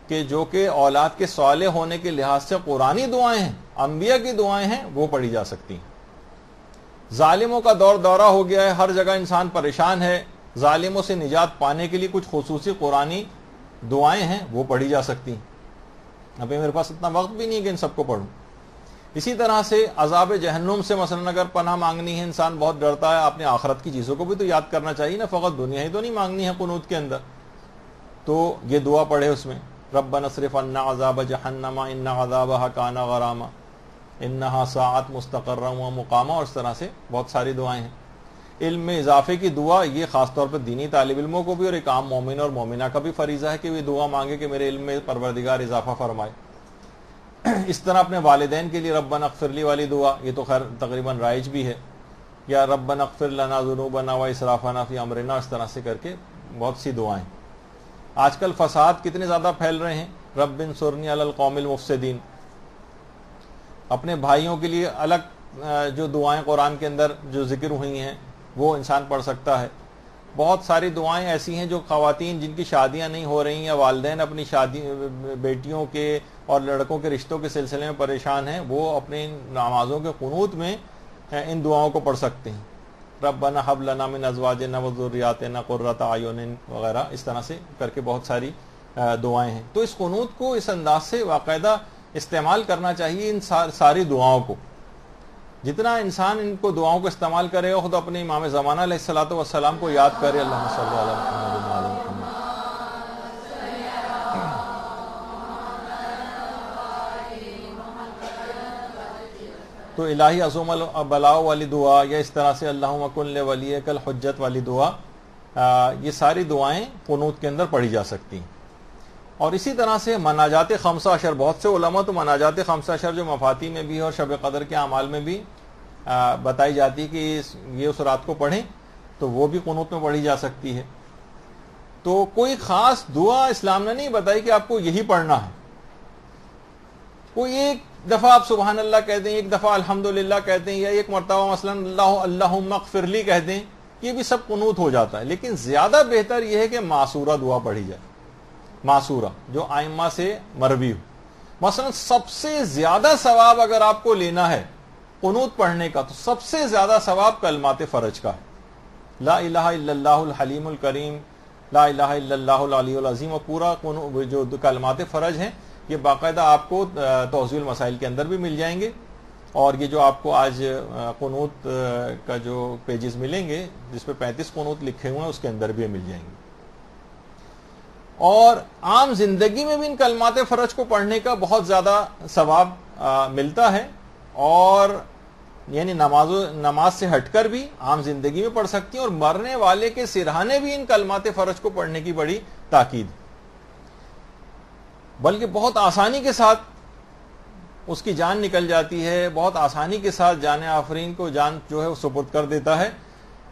کہ جو کہ اولاد کے صالح ہونے کے لحاظ سے قرآنی دعائیں ہیں، انبیاء کی دعائیں ہیں، وہ پڑھی جا سکتی ہیں۔ ظالموں کا دور دورہ ہو گیا ہے، ہر جگہ انسان پریشان ہے، ظالموں سے نجات پانے کے لیے کچھ خصوصی قرآنی دعائیں ہیں، وہ پڑھی جا سکتی ہیں۔ ابھی میرے پاس اتنا وقت بھی نہیں کہ ان سب کو پڑھوں۔ اسی طرح سے عذاب جہنم سے مثلا اگر پناہ مانگنی ہے، انسان بہت ڈرتا ہے، آپ نے آخرت کی چیزوں کو بھی تو یاد کرنا چاہیے نا، فقط دنیا ہی تو نہیں مانگنی ہے قنوت کے اندر، تو یہ دعا پڑھے اس میں، ربنا اصرف عنا عذاب جہنم ان عذابها کان غراما انها ساعت مستقرا ومقاما، اور اس طرح سے بہت ساری دعائیں ہیں۔ علم میں اضافے کی دعا یہ خاص طور پر دینی طالب علموں کو بھی اور ایک عام مومن اور مومنہ کا بھی فریضہ ہے کہ وہ دعا مانگے کہ میرے علم میں پروردگار اضافہ فرمائے۔ اس طرح اپنے والدین کے لیے ربنا اغفر لی والی دعا، یہ تو خیر تقریباً رائج بھی ہے، یا ربنا اغفر لنا ذنوبنا واسرافنا فی امرنا، اس طرح سے کر کے بہت سی دعائیں۔ آج کل فساد کتنے زیادہ پھیل رہے ہیں، رب انصرنی علی القوم المفسدین۔ اپنے بھائیوں کے لیے الگ جو دعائیں قرآن کے اندر جو ذکر ہوئی ہیں وہ انسان پڑھ سکتا ہے۔ بہت ساری دعائیں ایسی ہیں جو خواتین جن کی شادیاں نہیں ہو رہی ہیں، یا والدین اپنی شادی بیٹیوں کے اور لڑکوں کے رشتوں کے سلسلے میں پریشان ہیں، وہ اپنی نمازوں کے قنوت میں ان دعاؤں کو پڑھ سکتے ہیں، ربنا حب لنا من ازواجنا وذریاتنا قرۃ اعین وغیرہ، اس طرح سے کر کے بہت ساری دعائیں ہیں۔ تو اس قنوت کو اس انداز سے باقاعدہ استعمال کرنا چاہیے، ان ساری دعاؤں کو۔ جتنا انسان ان کو دعاؤں کو استعمال کرے گا، خود اپنے امام زمانہ علیہ الصلوۃ والسلام کو یاد کرے، اللہم صلی علی محمد وعلی محمد۔ تو الہی عظم البلاء والی دعا، یا اس طرح سے اللہم کن لولیک الحجت والی دعا، یہ ساری دعائیں قنوت کے اندر پڑھی جا سکتی ہیں۔ اور اسی طرح سے مناجات خمسہ عشر، بہت سے علماء تو مناجات خمسہ عشر جو مفاتی میں بھی ہے اور شب قدر کے اعمال میں بھی بتائی جاتی ہے کہ یہ اس رات کو پڑھیں تو وہ بھی قنوت میں پڑھی جا سکتی ہے۔ تو کوئی خاص دعا اسلام نے نہیں بتائی کہ آپ کو یہی پڑھنا ہے۔ کوئی ایک دفعہ آپ سبحان اللہ کہہ دیں، ایک دفعہ الحمدللہ کہہ دیں، یا ایک مرتبہ مثلا اللہم اغفر لی کہہ دیں، یہ بھی سب قنوت ہو جاتا ہے۔ لیکن زیادہ بہتر یہ ہے کہ معصورہ دعا پڑھی جائے، معصورہ جو ائمہ سے مروی ہو۔ مثلا سب سے زیادہ ثواب اگر آپ کو لینا ہے قنوت پڑھنے کا، تو سب سے زیادہ ثواب کلمات فرج کا ہے، لا الہ الا اللہ الحلیم الکریم، لا الہ الا اللہ العلی العظیم، اور پورا جو کلمات فرج ہیں یہ باقاعدہ آپ کو توضیح المسائل کے اندر بھی مل جائیں گے، اور یہ جو آپ کو آج قنوت کا جو پیجز ملیں گے جس پہ 35 قنوت لکھے ہوئے ہیں اس کے اندر بھی مل جائیں گے۔ اور عام زندگی میں بھی ان کلمات فرج کو پڑھنے کا بہت زیادہ ثواب ملتا ہے، اور یعنی نماز سے ہٹ کر بھی عام زندگی میں پڑھ سکتی ہیں، اور مرنے والے کے سرہانے بھی ان کلمات فرج کو پڑھنے کی بڑی تاکید، بلکہ بہت آسانی کے ساتھ اس کی جان نکل جاتی ہے، بہت آسانی کے ساتھ جان آفرین کو جان جو ہے وہ سپرد کر دیتا ہے.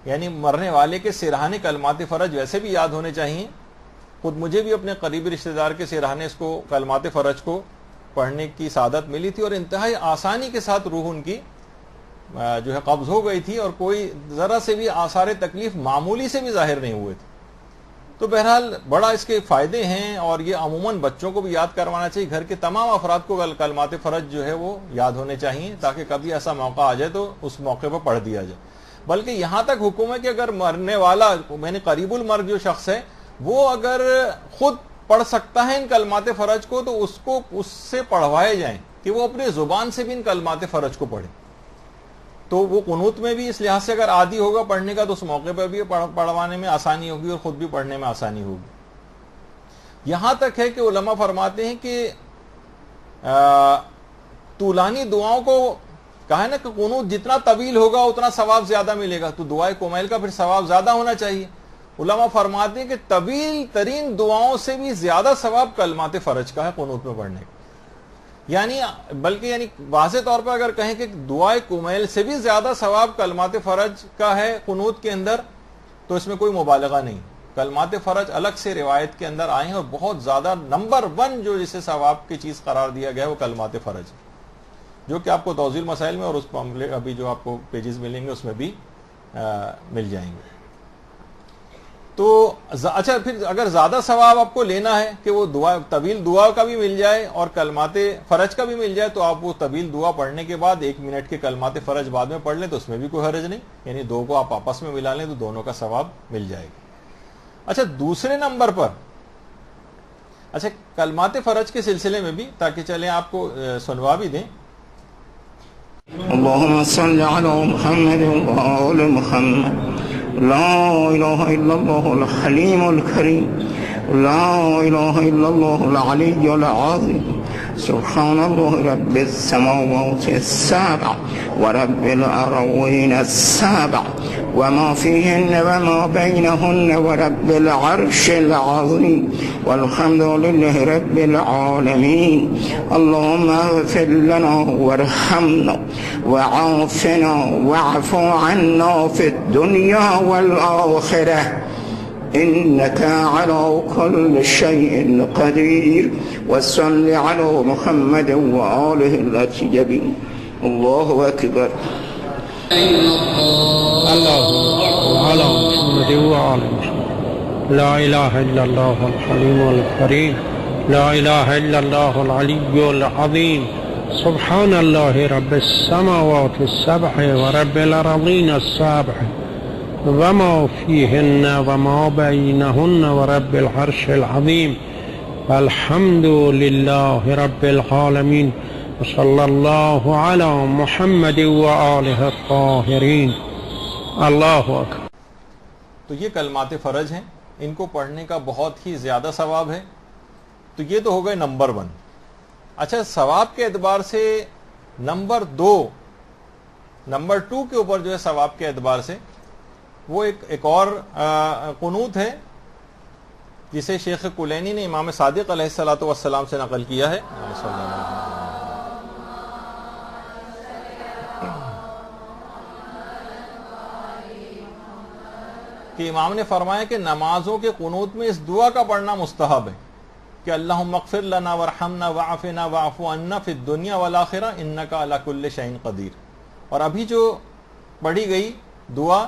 یعنی مرنے والے کے سرہانے کلمات فرج ویسے بھی یاد ہونے چاہیے. خود مجھے بھی اپنے قریبی رشتہ دار کے سرہانے اس کو کلمات فرج کو پڑھنے کی سعادت ملی تھی، اور انتہائی آسانی کے ساتھ روح ان کی جو ہے قبض ہو گئی تھی، اور کوئی ذرا سے بھی آثار تکلیف معمولی سے بھی ظاہر نہیں ہوئے تھے. تو بہرحال بڑا اس کے فائدے ہیں، اور یہ عموماً بچوں کو بھی یاد کروانا چاہیے. گھر کے تمام افراد کو کلمات فرج جو ہے وہ یاد ہونے چاہیے، تاکہ کبھی ایسا موقع آ جائے تو اس موقع پر پڑھ دیا جائے. بلکہ یہاں تک حکم ہے کہ اگر مرنے والا یعنی قریب المرگ جو شخص ہے وہ اگر خود پڑھ سکتا ہے ان کلمات فرج کو، تو اس سے پڑھوائے جائیں کہ وہ اپنے زبان سے بھی ان کلمات فرج کو پڑھے. تو وہ قنوت میں بھی اس لحاظ سے اگر عادی ہوگا پڑھنے کا تو اس موقع پر بھی پڑھوانے میں آسانی ہوگی اور خود بھی پڑھنے میں آسانی ہوگی. یہاں تک ہے کہ علماء فرماتے ہیں کہ طولانی دعاؤں کو کہا ہے نا کہ قنوت جتنا طویل ہوگا اتنا ثواب زیادہ ملے گا، تو دعائے کمیل کا پھر ثواب زیادہ ہونا چاہیے. علماء فرماتے ہیں کہ طویل ترین دعاؤں سے بھی زیادہ ثواب کلمات فرج کا ہے قنوت میں پڑھنے کا. یعنی واضح طور پر اگر کہیں کہ دعائے کمیل سے بھی زیادہ ثواب کلمات فرج کا ہے قنوت کے اندر، تو اس میں کوئی مبالغہ نہیں. کلمات فرج الگ سے روایت کے اندر آئے ہیں، اور بہت زیادہ نمبر 1 جو جسے ثواب کی چیز قرار دیا گیا ہے وہ کلمات فرج، جو کہ آپ کو توضیح مسائل میں اور اس ابھی جو آپ کو پیجز ملیں گے اس میں بھی مل جائیں گے. تو اچھا، پھر اگر زیادہ ثواب آپ کو لینا ہے کہ وہ طویل دعا کا بھی مل جائے اور کلمات فرج کا بھی مل جائے، تو آپ وہ طویل دعا پڑھنے کے بعد 1 منٹ کے کلمات فرج بعد میں پڑھ لیں تو اس میں بھی کوئی حرج نہیں. یعنی 2 کو آپ آپس میں ملا لیں تو دونوں کا ثواب مل جائے گا. اچھا، دوسرے نمبر پر کلمات فرج کے سلسلے میں بھی، تاکہ چلیں آپ کو سنوا بھی دیں. اللهم صل على محمد وآل محمد. لا إله إلا الله الحليم الكريم، لا إله إلا الله العلي العظيم. سبحان الله رب السماوات السبع ورب الأرضين السبع وما فيهن وما بينهن ورب العرش العظيم، والحمد لله رب العالمين. اللهم اغفر لنا وارحمنا وعافنا واعف عنا في الدنيا والآخرة، إنك على كل شيء قدير. وصل على محمد وآله الأطيبين. الله أكبر. اللهم على محمد وآل محمد. لا إله إلا الله الحليم الكريم، لا إله إلا الله العلي العظيم. سبحان الله رب السماوات السبع ورب الأرضين السبع وما فيهن وما بينهن ورب العرش العظيم. الحمد لله رب العالمين. وصلى الله على محمد وآله الطاهرين. اللہ اکبر. تو یہ کلمات فرج ہیں، ان کو پڑھنے کا بہت ہی زیادہ ثواب ہے. تو یہ تو ہو گئے نمبر 1. اچھا، ثواب کے اعتبار سے نمبر 2 کے اوپر جو ہے ثواب کے اعتبار سے وہ ایک اور قنوت ہے جسے شیخ کلینی نے امام صادق علیہ الصلوۃ والسلام سے نقل کیا ہے کہ امام نے فرمایا کہ نمازوں کے قنوت میں اس دعا کا پڑھنا مستحب ہے کہ اللہم اغفر لنا وارحمنا وعافنا واعف عنا فی الدنیا والآخرہ انک علی کل شیء قدیر. اور ابھی جو پڑھی گئی دعا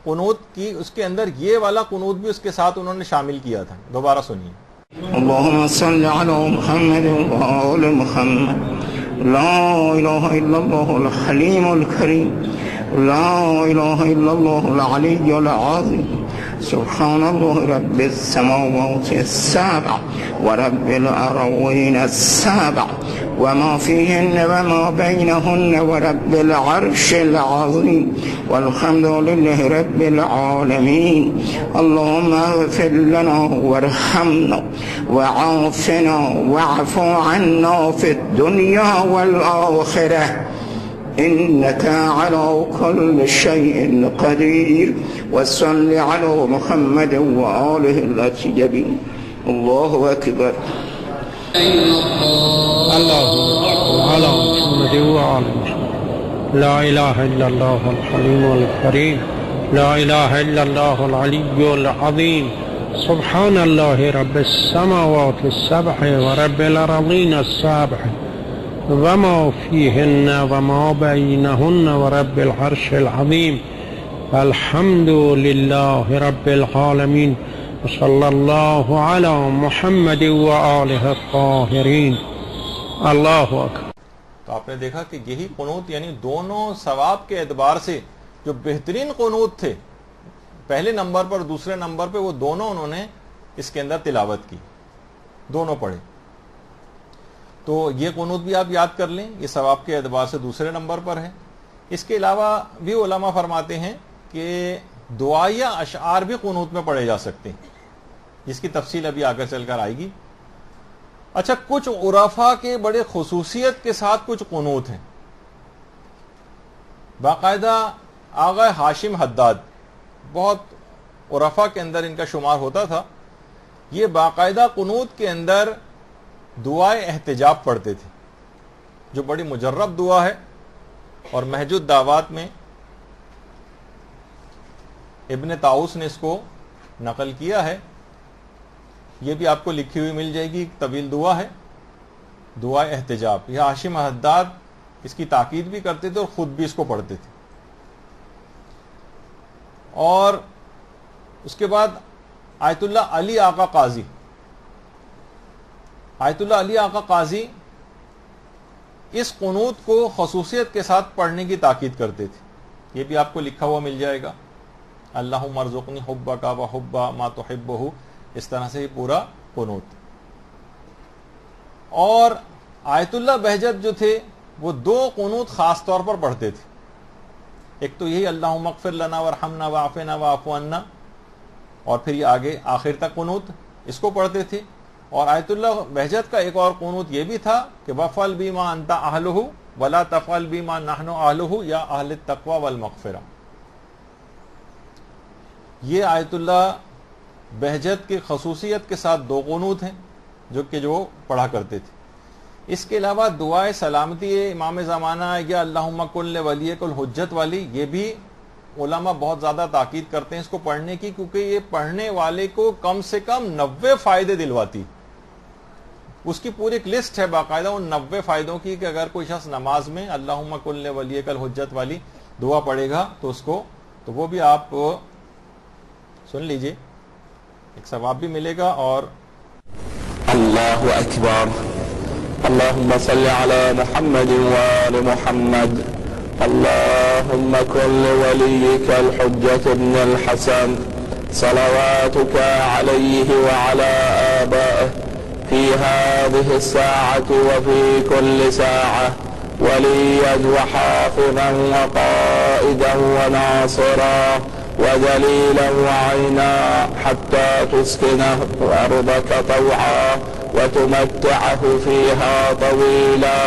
قنوت کی، اس کے اندر یہ والا قنوت بھی اس کے ساتھ انہوں نے شامل کیا تھا. دوبارہ سنیے. اللهم صل على محمد وآل محمد. لا إله إلا الله الحليم الكريم، لا إله إلا الله العلي العظيم. سبحان الله رب السماوات السبع ورب الأرضين السبع وما فيهن وما بينهن ورب العرش العظيم، والحمد لله رب العالمين. اللهم اغفر لنا وارحمنا وعافنا واعف عنا في الدنيا والآخرة، إنك على كل شيء قدير. وصل على محمد وآله الأطيبين. الله أكبر. اللهم على محمد وآل محمد لا إله إلا الله الحليم الكريم لا إله إلا الله العلي العظيم سبحان الله رب السماوات السبع ورب الأرضين السبع وما فيهن وما بينهن ورب العرش العظيم الحمد لله رب العالمين وصلى الله على محمد وآله الطاهرين اللہ اکبر۔ تو آپ نے دیکھا کہ یہی قنوت یعنی دونوں ثواب کے اعتبار سے جو بہترین قنوت تھے، پہلے نمبر پر دوسرے نمبر پہ، وہ دونوں انہوں نے اس کے اندر تلاوت کی، دونوں پڑھے۔ تو یہ قنوت بھی آپ یاد کر لیں، یہ ثواب کے اعتبار سے دوسرے نمبر پر ہے۔ اس کے علاوہ بھی علماء فرماتے ہیں کہ دعائیہ اشعار بھی قنوت میں پڑھے جا سکتے ہیں، جس کی تفصیل ابھی آگے چل کر آئے گی۔ اچھا، کچھ عرفاء کے بڑے خصوصیت کے ساتھ کچھ قنوت ہیں۔ باقاعدہ آغا ہاشم حداد، بہت عرفاء کے اندر ان کا شمار ہوتا تھا، یہ باقاعدہ قنوت کے اندر دعائے احتجاب پڑھتے تھے، جو بڑی مجرب دعا ہے، اور محج الدعوات میں ابن طاؤس نے اس کو نقل کیا ہے۔ یہ بھی آپ کو لکھی ہوئی مل جائے گی، ایک طویل دعا ہے، دعائے احتجاب۔ یہ ہاشم حداد اس کی تاکید بھی کرتے تھے اور خود بھی اس کو پڑھتے تھے۔ اور اس کے بعد آیت اللہ علی آقا قاضی، آیت اللہ علی آقا قاضی اس قنوت کو خصوصیت کے ساتھ پڑھنے کی تاکید کرتے تھے، یہ بھی آپ کو لکھا ہوا مل جائے گا۔ اللہم ارزقنی حبک و حب ما تحبہ، اس طرح سے یہ پورا قنوت۔ اور آیت اللہ بہجت جو تھے وہ دو قنوت خاص طور پر پڑھتے تھے، ایک تو یہی اللہم اغفر لنا وارحمنا وعافنا واعف عنا، اور پھر یہ آگے آخر تک قنوت اس کو پڑھتے تھے۔ اور آیت اللہ بہجت کا ایک اور قنوت یہ بھی تھا کہ وفعل بما انت اہلہ ولا تفعل بما نحن اہلہ یا اہل التقوی والمغفرہ۔ یہ آیت اللہ بہجت کی خصوصیت کے ساتھ دو قنوت ہیں جو پڑھا کرتے تھے۔ اس کے علاوہ دعائے سلامتی امام زمانہ یا اللہم کن ولیک الحجت والی، یہ بھی علماء بہت زیادہ تاکید کرتے ہیں اس کو پڑھنے کی، کیونکہ یہ پڑھنے والے کو کم سے کم 90 فائدے دلواتی۔ اس کی پوری ایک لسٹ ہے باقاعدہ ان 90 فائدوں کی، کہ اگر کوئی شخص نماز میں اللہم کن ولیک الحجت والی دعا پڑھے گا تو اس کو، تو وہ بھی آپ سن لیجئے، ایک ثواب بھی ملے گا۔ اور اللہ اکبر، اللهم صل على محمد وآل محمد، اللهم كن لوليك الحجة ابن الحسن صلواتك عليه وعلى آبائه في هذه الساعة وفي كل ساعة وليا وحافظا وقائدا وناصرا ودليلا وعينا حتى تسكنه أرضك طوعا وتمتعه فيها طويلا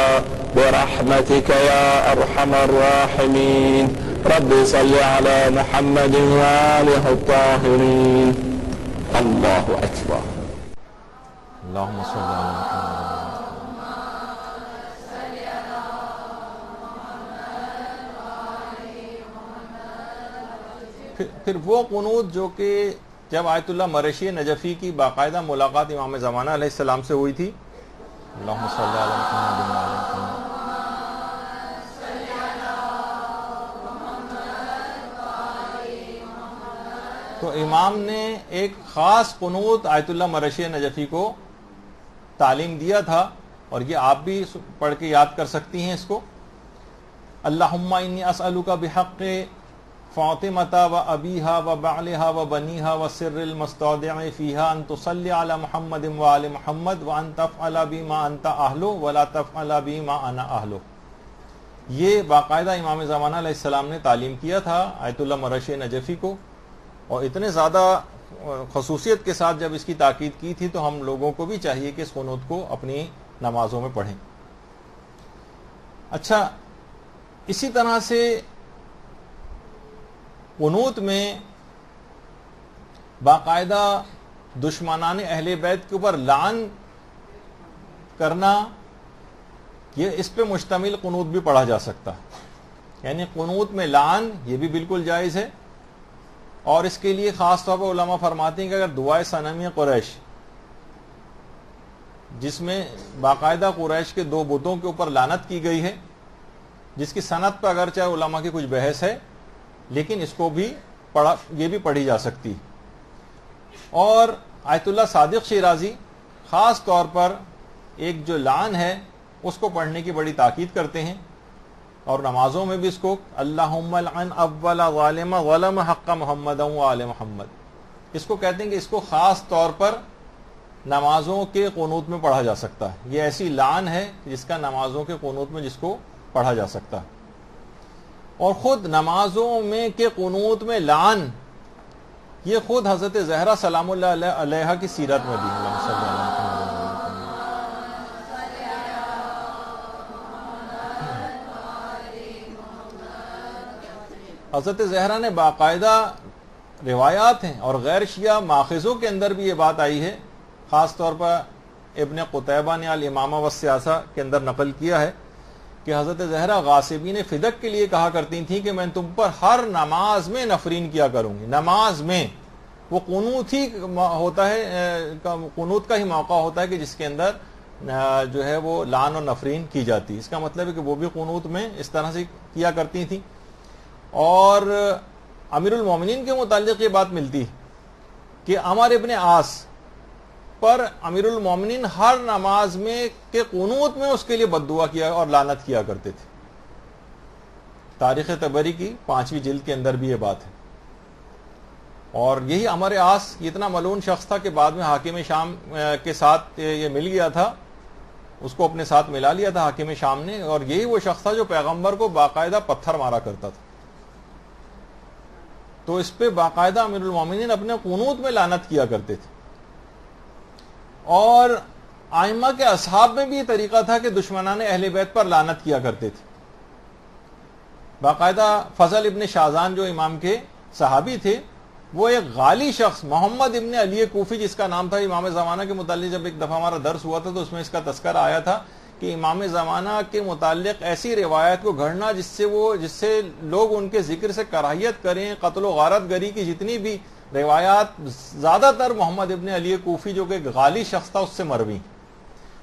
برحمتك يا أرحم الراحمين. رب صل على محمد وآله الطاهرين. الله أكبر. اللهم صل على محمد۔ پھر وہ قنوت جو کہ جب آیت اللہ مرشی نجفی کی باقاعدہ ملاقات امام زمانہ علیہ السلام سے ہوئی تھی، اللہم صلی علی محمد وعلی محمد، تو امام نے ایک خاص قنوت آیت اللہ مرشی نجفی کو تعلیم دیا تھا، اور یہ آپ بھی پڑھ کے یاد کر سکتی ہیں اس کو۔ اللہم انی اسألک بحق فاطمة وأبيها وبعلها وبنيها والسر المستودع فيها أن تصلي على محمد وآل محمد وأن تفعل بما أنت أهله ولا تفعل بما أنا أهله۔ یہ باقاعدہ امام زمانہ علیہ السلام نے تعلیم کیا تھا آیت اللہ مرشی نجفی کو، اور اتنے زیادہ خصوصیت کے ساتھ جب اس کی تاکید کی تھی تو ہم لوگوں کو بھی چاہیے کہ اس قنوت کو اپنی نمازوں میں پڑھیں۔ اچھا، اسی طرح سے قنوت میں باقاعدہ دشمنان اہل بیت کے اوپر لعن کرنا یہ اس پہ مشتمل قنوت بھی پڑھا جا سکتا ہے، یعنی قنوت میں لعن یہ بھی بالکل جائز ہے، اور اس کے لیے خاص طور پر علماء فرماتے ہیں کہ اگر دعائے صنمی قریش جس میں باقاعدہ قریش کے 2 بتوں کے اوپر لعنت کی گئی ہے، جس کی سند پر اگرچہ علماء کی کچھ بحث ہے، لیکن اس کو بھی یہ بھی پڑھی جا سکتی، اور آیت اللہ صادق شیرازی خاص طور پر ایک جو لعن ہے اس کو پڑھنے کی بڑی تاکید کرتے ہیں، اور نمازوں میں بھی اس کو اللہم لعن اول ظالم ظلم حق محمد و آل محمد، اس کو کہتے ہیں کہ اس کو خاص طور پر نمازوں کے قنوت میں پڑھا جا سکتا ہے۔ یہ ایسی لعن ہے جس کا نمازوں کے قنوت میں جس کو پڑھا جا سکتا ہے، اور خود نمازوں میں کے قنوت میں لعن یہ خود حضرت زہرا سلام اللہ علیہا کی سیرت میں بھی حضرت زہرا نے باقاعدہ روایات ہیں، اور غیر شیعہ ماخذوں کے اندر بھی یہ بات آئی ہے، خاص طور پر ابن قتیبہ نے الامامہ والسیاسہ کے اندر نقل کیا ہے کہ حضرت زہرا غاصبین فدق کے لیے کہا کرتی تھیں کہ میں تم پر ہر نماز میں نفرین کیا کروں گی۔ نماز میں وہ قنوت ہی ہوتا ہے، قنوت کا ہی موقع ہوتا ہے کہ جس کے اندر جو ہے وہ لعن اور نفرین کی جاتی ہے، اس کا مطلب ہے کہ وہ بھی قنوت میں اس طرح سے کیا کرتی تھیں۔ اور امیر المومنین کے متعلق یہ بات ملتی کہ عمر ابن عاص پر امیر المومنین ہر نماز میں کے قنوت میں اس کے لیے بد دعا کیا اور لعنت کیا کرتے تھے۔ تاریخ طبری کی 5ویں جلد کے اندر بھی یہ بات ہے، اور یہی عمر عاص اتنا ملعون شخص تھا کہ بعد میں حاکم شام کے ساتھ یہ مل گیا تھا، اس کو اپنے ساتھ ملا لیا تھا حاکم شام نے، اور یہی وہ شخص تھا جو پیغمبر کو باقاعدہ پتھر مارا کرتا تھا۔ تو اس پہ باقاعدہ امیر المومنین اپنے قنوت میں لعنت کیا کرتے تھے، اور ائمہ کے اصحاب میں بھی یہ طریقہ تھا کہ دشمنان اہل بیت پر لعنت کیا کرتے تھے۔ باقاعدہ فضل ابن شازان جو امام کے صحابی تھے، وہ ایک غالی شخص محمد ابن علی کوفی جس کا نام تھا، امام زمانہ کے متعلق جب ایک دفعہ ہمارا درس ہوا تھا تو اس میں اس کا تذکرہ آیا تھا کہ امام زمانہ کے متعلق ایسی روایت کو گھڑنا جس سے لوگ ان کے ذکر سے کراہیت کریں، قتل و غارت گری کی جتنی بھی روایات زیادہ تر محمد ابن علی کوفی جو کہ غالی شخص تھا اس سے مروی،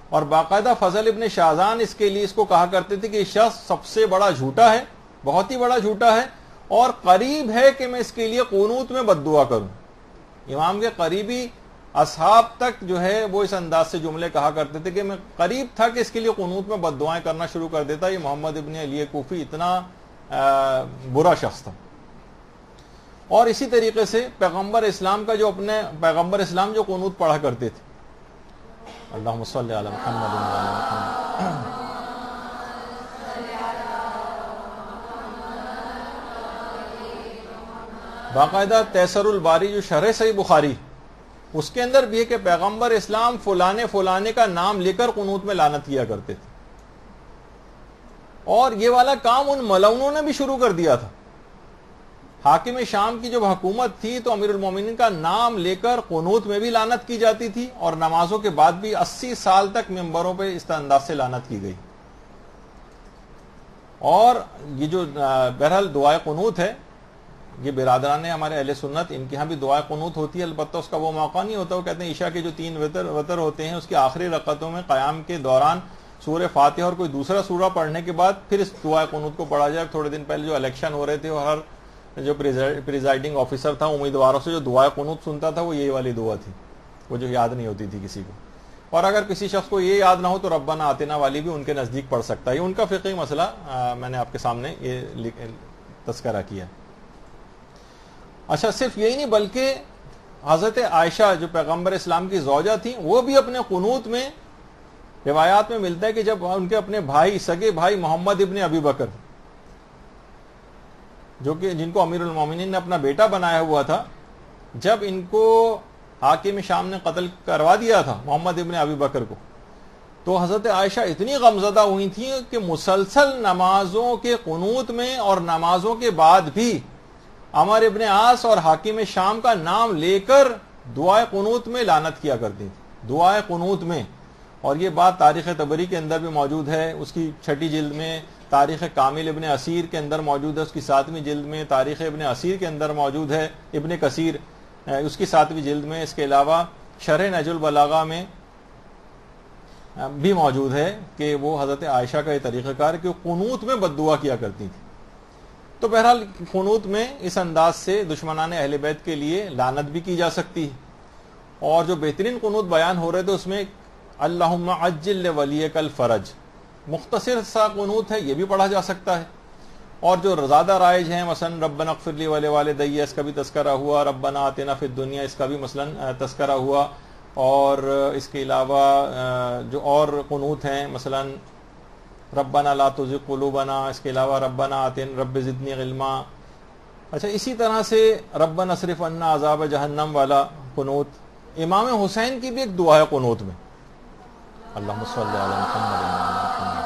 اور باقاعدہ فضل ابن شازان اس کے لیے اس کو کہا کرتے تھے کہ یہ شخص سب سے بڑا جھوٹا ہے، بہت ہی بڑا جھوٹا ہے، اور قریب ہے کہ میں اس کے لیے قنوت میں بد دعا کروں۔ امام کے قریبی اصحاب تک جو ہے وہ اس انداز سے جملے کہا کرتے تھے کہ میں قریب تھا کہ اس کے لیے قنوت میں بد دعائیں کرنا شروع کر دیتا، یہ محمد ابن علی کوفی اتنا برا شخص تھا۔ اور اسی طریقے سے پیغمبر اسلام کا جو اپنے پیغمبر اسلام جو قنوت پڑھا کرتے تھے، اللہم صلی علی محمد و علی محمد، باقاعدہ تیسر الباری جو شرح صحیح بخاری اس کے اندر بھی ہے کہ پیغمبر اسلام فلانے فلانے کا نام لے کر قنوت میں لعنت کیا کرتے تھے، اور یہ والا کام ان ملعونوں نے بھی شروع کر دیا تھا۔ حاکم شام کی جب حکومت تھی تو امیر المومنین کا نام لے کر قنوت میں بھی لعنت کی جاتی تھی، اور نمازوں کے بعد بھی 80 سال تک ممبروں پہ اس انداز سے لعنت کی گئی۔ اور یہ جو بہرحال دعائے قنوت ہے، یہ برادران ہمارے اہل سنت ان کے ہاں بھی دعائے قنوت ہوتی ہے، البتہ اس کا وہ موقع نہیں ہوتا۔ وہ کہتے ہیں عشاء کے جو 3 وتر ہوتے ہیں اس کی آخری رکعتوں میں قیام کے دوران سورہ فاتحہ اور کوئی دوسرا سورہ پڑھنے کے بعد پھر اس دعائے قنوت کو پڑھا جائے۔ تھوڑے دن پہلے جو الیکشن ہو رہے تھے، اور ہر جو پریزائڈنگ آفیسر تھا امیدواروں سے جو دعائے قنوت سنتا تھا وہ یہی والی دعا تھی، وہ جو یاد نہیں ہوتی تھی کسی کو، اور اگر کسی شخص کو یہ یاد نہ ہو تو ربنا آتنا والی بھی ان کے نزدیک پڑھ سکتا ہے۔ یہ ان کا فقہی مسئلہ میں نے آپ کے سامنے یہ تذکرہ کیا۔ اچھا، صرف یہی نہیں بلکہ حضرت عائشہ جو پیغمبر اسلام کی زوجہ تھیں، وہ بھی اپنے قنوت میں روایات میں ملتا ہے کہ جب ان کے اپنے بھائی، سگے بھائی محمد ابن ابی بکر، جو کہ جن کو امیر المومنین نے اپنا بیٹا بنایا ہوا تھا، جب ان کو حاکم شام نے قتل کروا دیا تھا محمد ابن ابی بکر کو، تو حضرت عائشہ اتنی غمزدہ ہوئی تھیں کہ مسلسل نمازوں کے قنوت میں اور نمازوں کے بعد بھی عمر ابن عاص اور حاکم شام کا نام لے کر دعائے قنوت میں لعنت کیا کرتی تھی، دعائے قنوت میں۔ اور یہ بات تاریخ طبری کے اندر بھی موجود ہے، اس کی 6 جلد میں، تاریخ کامل ابن اسیر کے اندر موجود ہے، اس کی 7ویں جلد میں، تاریخ ابن اسیر کے اندر موجود ہے، ابن کثیر اس کی 7ویں جلد میں، اس کے علاوہ شرح نہج البلاغہ میں بھی موجود ہے کہ وہ حضرت عائشہ کا یہ طریقہ کار کہ وہ قنوت میں بد دعا کیا کرتی تھی۔ تو بہرحال قنوت میں اس انداز سے دشمنان اہل بیت کے لیے لعنت بھی کی جا سکتی ہے، اور جو بہترین قنوت بیان ہو رہے تھے اس میں اللہم عجل لولیک الفرج، مختصر سا قنوت ہے، یہ بھی پڑھا جا سکتا ہے۔ اور جو زیادہ رائج ہیں مثلا ربنا اغفر لی ولوالدی، اس کا بھی تذکرہ ہوا، ربنا آتنا فی الدنیا، اس کا بھی مثلا تذکرہ ہوا، اور اس کے علاوہ جو اور قنوت ہیں مثلا ربنا لا تزغ قلوبنا، اس کے علاوہ ربنا آتنا رب زدنی علما۔ اچھا، اسی طرح سے ربنا اصرف عنا عذاب جہنم والا قنوت۔ امام حسین کی بھی ایک دعا ہے قنوت میں، اللہم صلی علی محمد وعلی محمد۔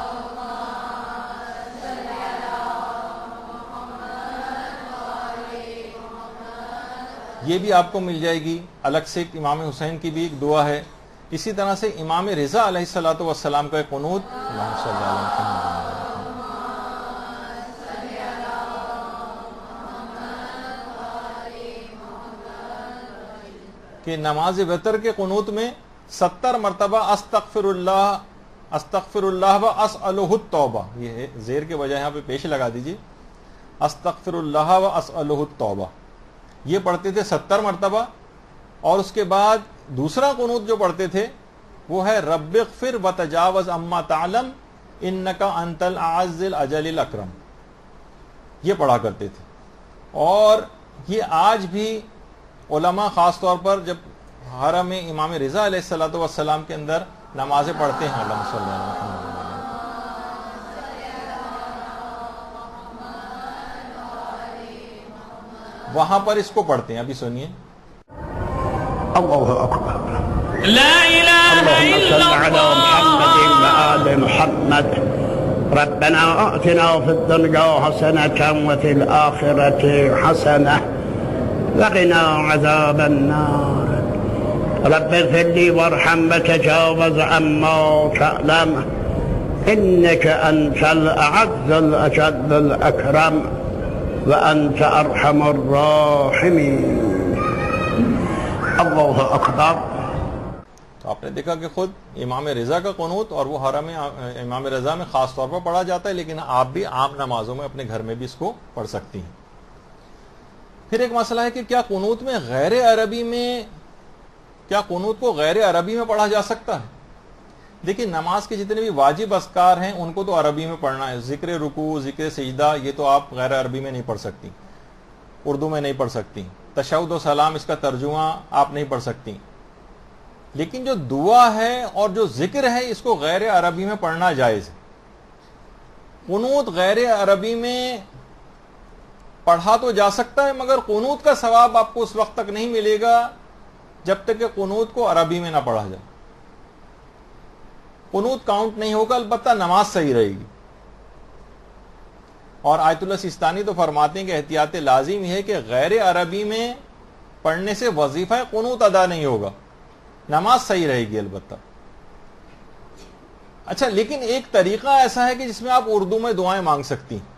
یہ بھی آپ کو مل جائے گی الگ سے، امام حسین کی بھی ایک دعا ہے۔ اسی طرح سے امام رضا علیہ الصلوۃ والسلام کا ایک قنوت، اللہم صلی علی محمد وعلی محمد، کہ نماز وتر کے قنوت میں 70 مرتبہ استغفر اللہ و اسألہ التوبہ، یہ زیر کے بجائے یہاں پہ پیش لگا دیجیے، استغفر اللہ و اسألہ التوبہ، یہ پڑھتے تھے 70 مرتبہ۔ اور اس کے بعد دوسرا قنوت جو پڑھتے تھے وہ ہے رب اغفر وتجاوز عما تعلم انک انت الاعز الاجل الاکرم، یہ پڑھا کرتے تھے۔ اور یہ آج بھی علماء خاص طور پر جب حرم امام رضا علیہ الصلوۃ والسلام کے اندر نمازیں پڑھتے ہیں، اللہم صلی علی محمد، وہاں پر اس کو پڑھتے ہیں، ابھی سنیے۔ اللہ اکبر، لا إله إلا اللهم صل على محمد وآل محمد، ربنا آتنا في الدنيا حسنة وفي الآخرة حسنة وقنا عذاب النار، رب اغفر لي وارحم وتجاوز عما تعلم إنك أنت الأعز الأجل الأكرم وأنت أرحم الراحمين۔ اللہ اکبر۔ تو آپ نے دیکھا کہ خود امام رضا کا قنوت، اور وہ حرم امام رضا میں خاص طور پر پڑھا جاتا ہے، لیکن آپ بھی عام نمازوں میں اپنے گھر میں بھی اس کو پڑھ سکتی ہیں۔ پھر ایک مسئلہ ہے کہ کیا قنوت میں غیر عربی میں، کیا قنوت کو غیر عربی میں پڑھا جا سکتا ہے؟ دیکھیں، نماز کے جتنے بھی واجب اذکار ہیں ان کو تو عربی میں پڑھنا ہے، ذکر رکوع، ذکر سجدہ، یہ تو آپ غیر عربی میں نہیں پڑھ سکتی، اردو میں نہیں پڑھ سکتی۔ تشہد و سلام، اس کا ترجمہ آپ نہیں پڑھ سکتی۔ لیکن جو دعا ہے اور جو ذکر ہے اس کو غیر عربی میں پڑھنا جائز ہے۔ قنوت غیر عربی میں پڑھا تو جا سکتا ہے، مگر قنوت کا ثواب آپ کو اس وقت تک نہیں ملے گا جب تک کہ قنوت کو عربی میں نہ پڑھا جائے۔ قنوت کاؤنٹ نہیں ہوگا، البتہ نماز صحیح رہے گی۔ اور آیت اللہ سیستانی تو فرماتے ہیں کہ احتیاط لازم یہ ہے کہ غیر عربی میں پڑھنے سے وظیفہ قنوت ادا نہیں ہوگا، نماز صحیح رہے گی البتہ۔ اچھا، لیکن ایک طریقہ ایسا ہے کہ جس میں آپ اردو میں دعائیں مانگ سکتی ہیں،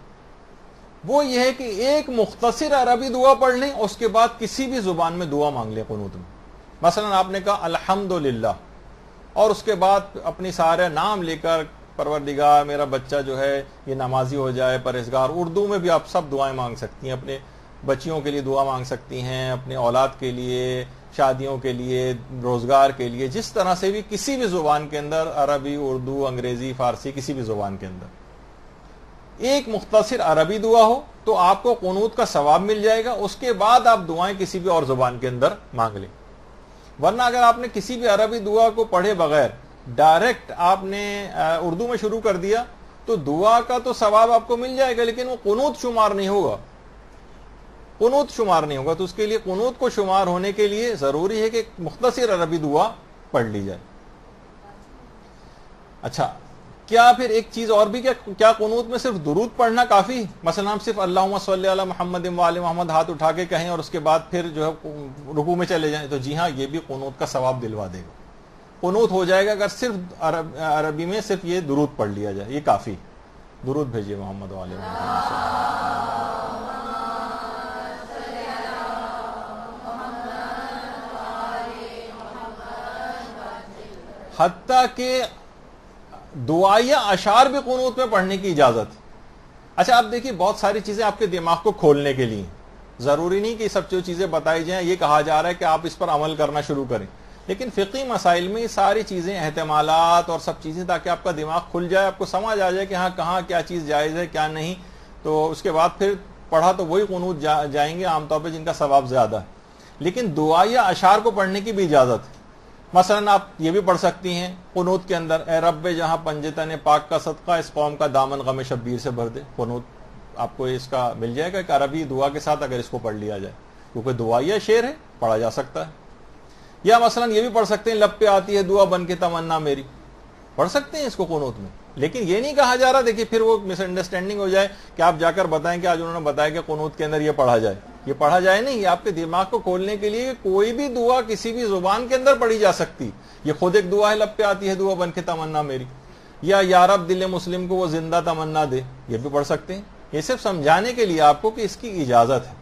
وہ یہ ہے کہ ایک مختصر عربی دعا پڑھ لیں، اس کے بعد کسی بھی زبان میں دعا مانگ لیں قنوت میں۔ مثلا آپ نے کہا الحمدللہ، اور اس کے بعد اپنی سارے نام لے کر پروردگار میرا بچہ جو ہے یہ نمازی ہو جائے، پرہیزگار، اردو میں بھی آپ سب دعائیں مانگ سکتی ہیں، اپنے بچیوں کے لیے دعا مانگ سکتی ہیں، اپنے اولاد کے لیے، شادیوں کے لیے، روزگار کے لیے، جس طرح سے بھی کسی بھی زبان کے اندر، عربی، اردو، انگریزی، فارسی، کسی بھی زبان کے اندر ایک مختصر عربی دعا ہو تو آپ کو قنوت کا ثواب مل جائے گا۔ اس کے بعد آپ دعائیں کسی بھی اور زبان کے اندر مانگ لیں، ورنہ اگر آپ نے کسی بھی عربی دعا کو پڑھے بغیر ڈائریکٹ آپ نے اردو میں شروع کر دیا تو دعا کا تو ثواب آپ کو مل جائے گا، لیکن وہ قنوت شمار نہیں ہوگا، قنوت شمار نہیں ہوگا۔ تو اس کے لیے قنوت کو شمار ہونے کے لیے ضروری ہے کہ مختصر عربی دعا پڑھ لی جائے۔ اچھا، کیا پھر ایک چیز اور بھی، کیا قنوت میں صرف درود پڑھنا کافی؟ مثلا ہم صرف اللہم صلی علی محمد وآل محمد ہاتھ اٹھا کے کہیں اور اس کے بعد پھر جو ہے رکوع میں چلے جائیں، تو جی ہاں، یہ بھی قنوت کا ثواب دلوا دے گا، قنوت ہو جائے گا اگر صرف عربی میں صرف یہ درود پڑھ لیا جائے، یہ کافی. درود بھیجیے محمد والے محمد. حتیٰ کہ دعائیہ اشعار بھی قنوت میں پڑھنے کی اجازت ہے. اچھا اب دیکھیے بہت ساری چیزیں آپ کے دماغ کو کھولنے کے لیے، ضروری نہیں کہ سب جو چیزیں بتائی جائیں یہ کہا جا رہا ہے کہ آپ اس پر عمل کرنا شروع کریں، لیکن فقہی مسائل میں یہ ساری چیزیں، احتمالات اور سب چیزیں، تاکہ آپ کا دماغ کھل جائے، آپ کو سمجھ آ جائے کہ ہاں کہاں کیا چیز جائز ہے کیا نہیں. تو اس کے بعد پھر پڑھا تو وہی قنوت جائیں گے عام طور پہ جن کا ثواب زیادہ ہے. لیکن دعائیہ اشعار کو پڑھنے کی بھی اجازت ہے. مثلا آپ یہ بھی پڑھ سکتی ہیں قنوت کے اندر، اے رب جہاں پنجتن پاک کا صدقہ اس قوم کا دامن غم شبیر سے بھر دے. قنوت آپ کو اس کا مل جائے گا کہ عربی دعا کے ساتھ اگر اس کو پڑھ لیا جائے، کیونکہ دعائیہ شعر ہے، پڑھا جا سکتا ہے. یا مثلا یہ بھی پڑھ سکتے ہیں لب پہ آتی ہے دعا بن کے تمنا میری، پڑھ سکتے ہیں اس کو قنوت میں. لیکن یہ نہیں کہا جا رہا، دیکھیے پھر وہ مس انڈرسٹینڈنگ ہو جائے کہ آپ جا کر بتائیں کہ آج انہوں نے بتایا کہ قنوت کے اندر یہ پڑھا جائے. یہ پڑھا جائے نہیں، یہ آپ کے دماغ کو کھولنے کے لیے کوئی بھی دعا کسی بھی زبان کے اندر پڑھی جا سکتی. یہ خود ایک دعا ہے، لب پہ آتی ہے دعا بن کے تمنا میری. یا رب دل مسلم کو وہ زندہ تمنا دے، یہ بھی پڑھ سکتے ہیں. یہ صرف سمجھانے کے لیے آپ کو کہ اس کی اجازت ہے،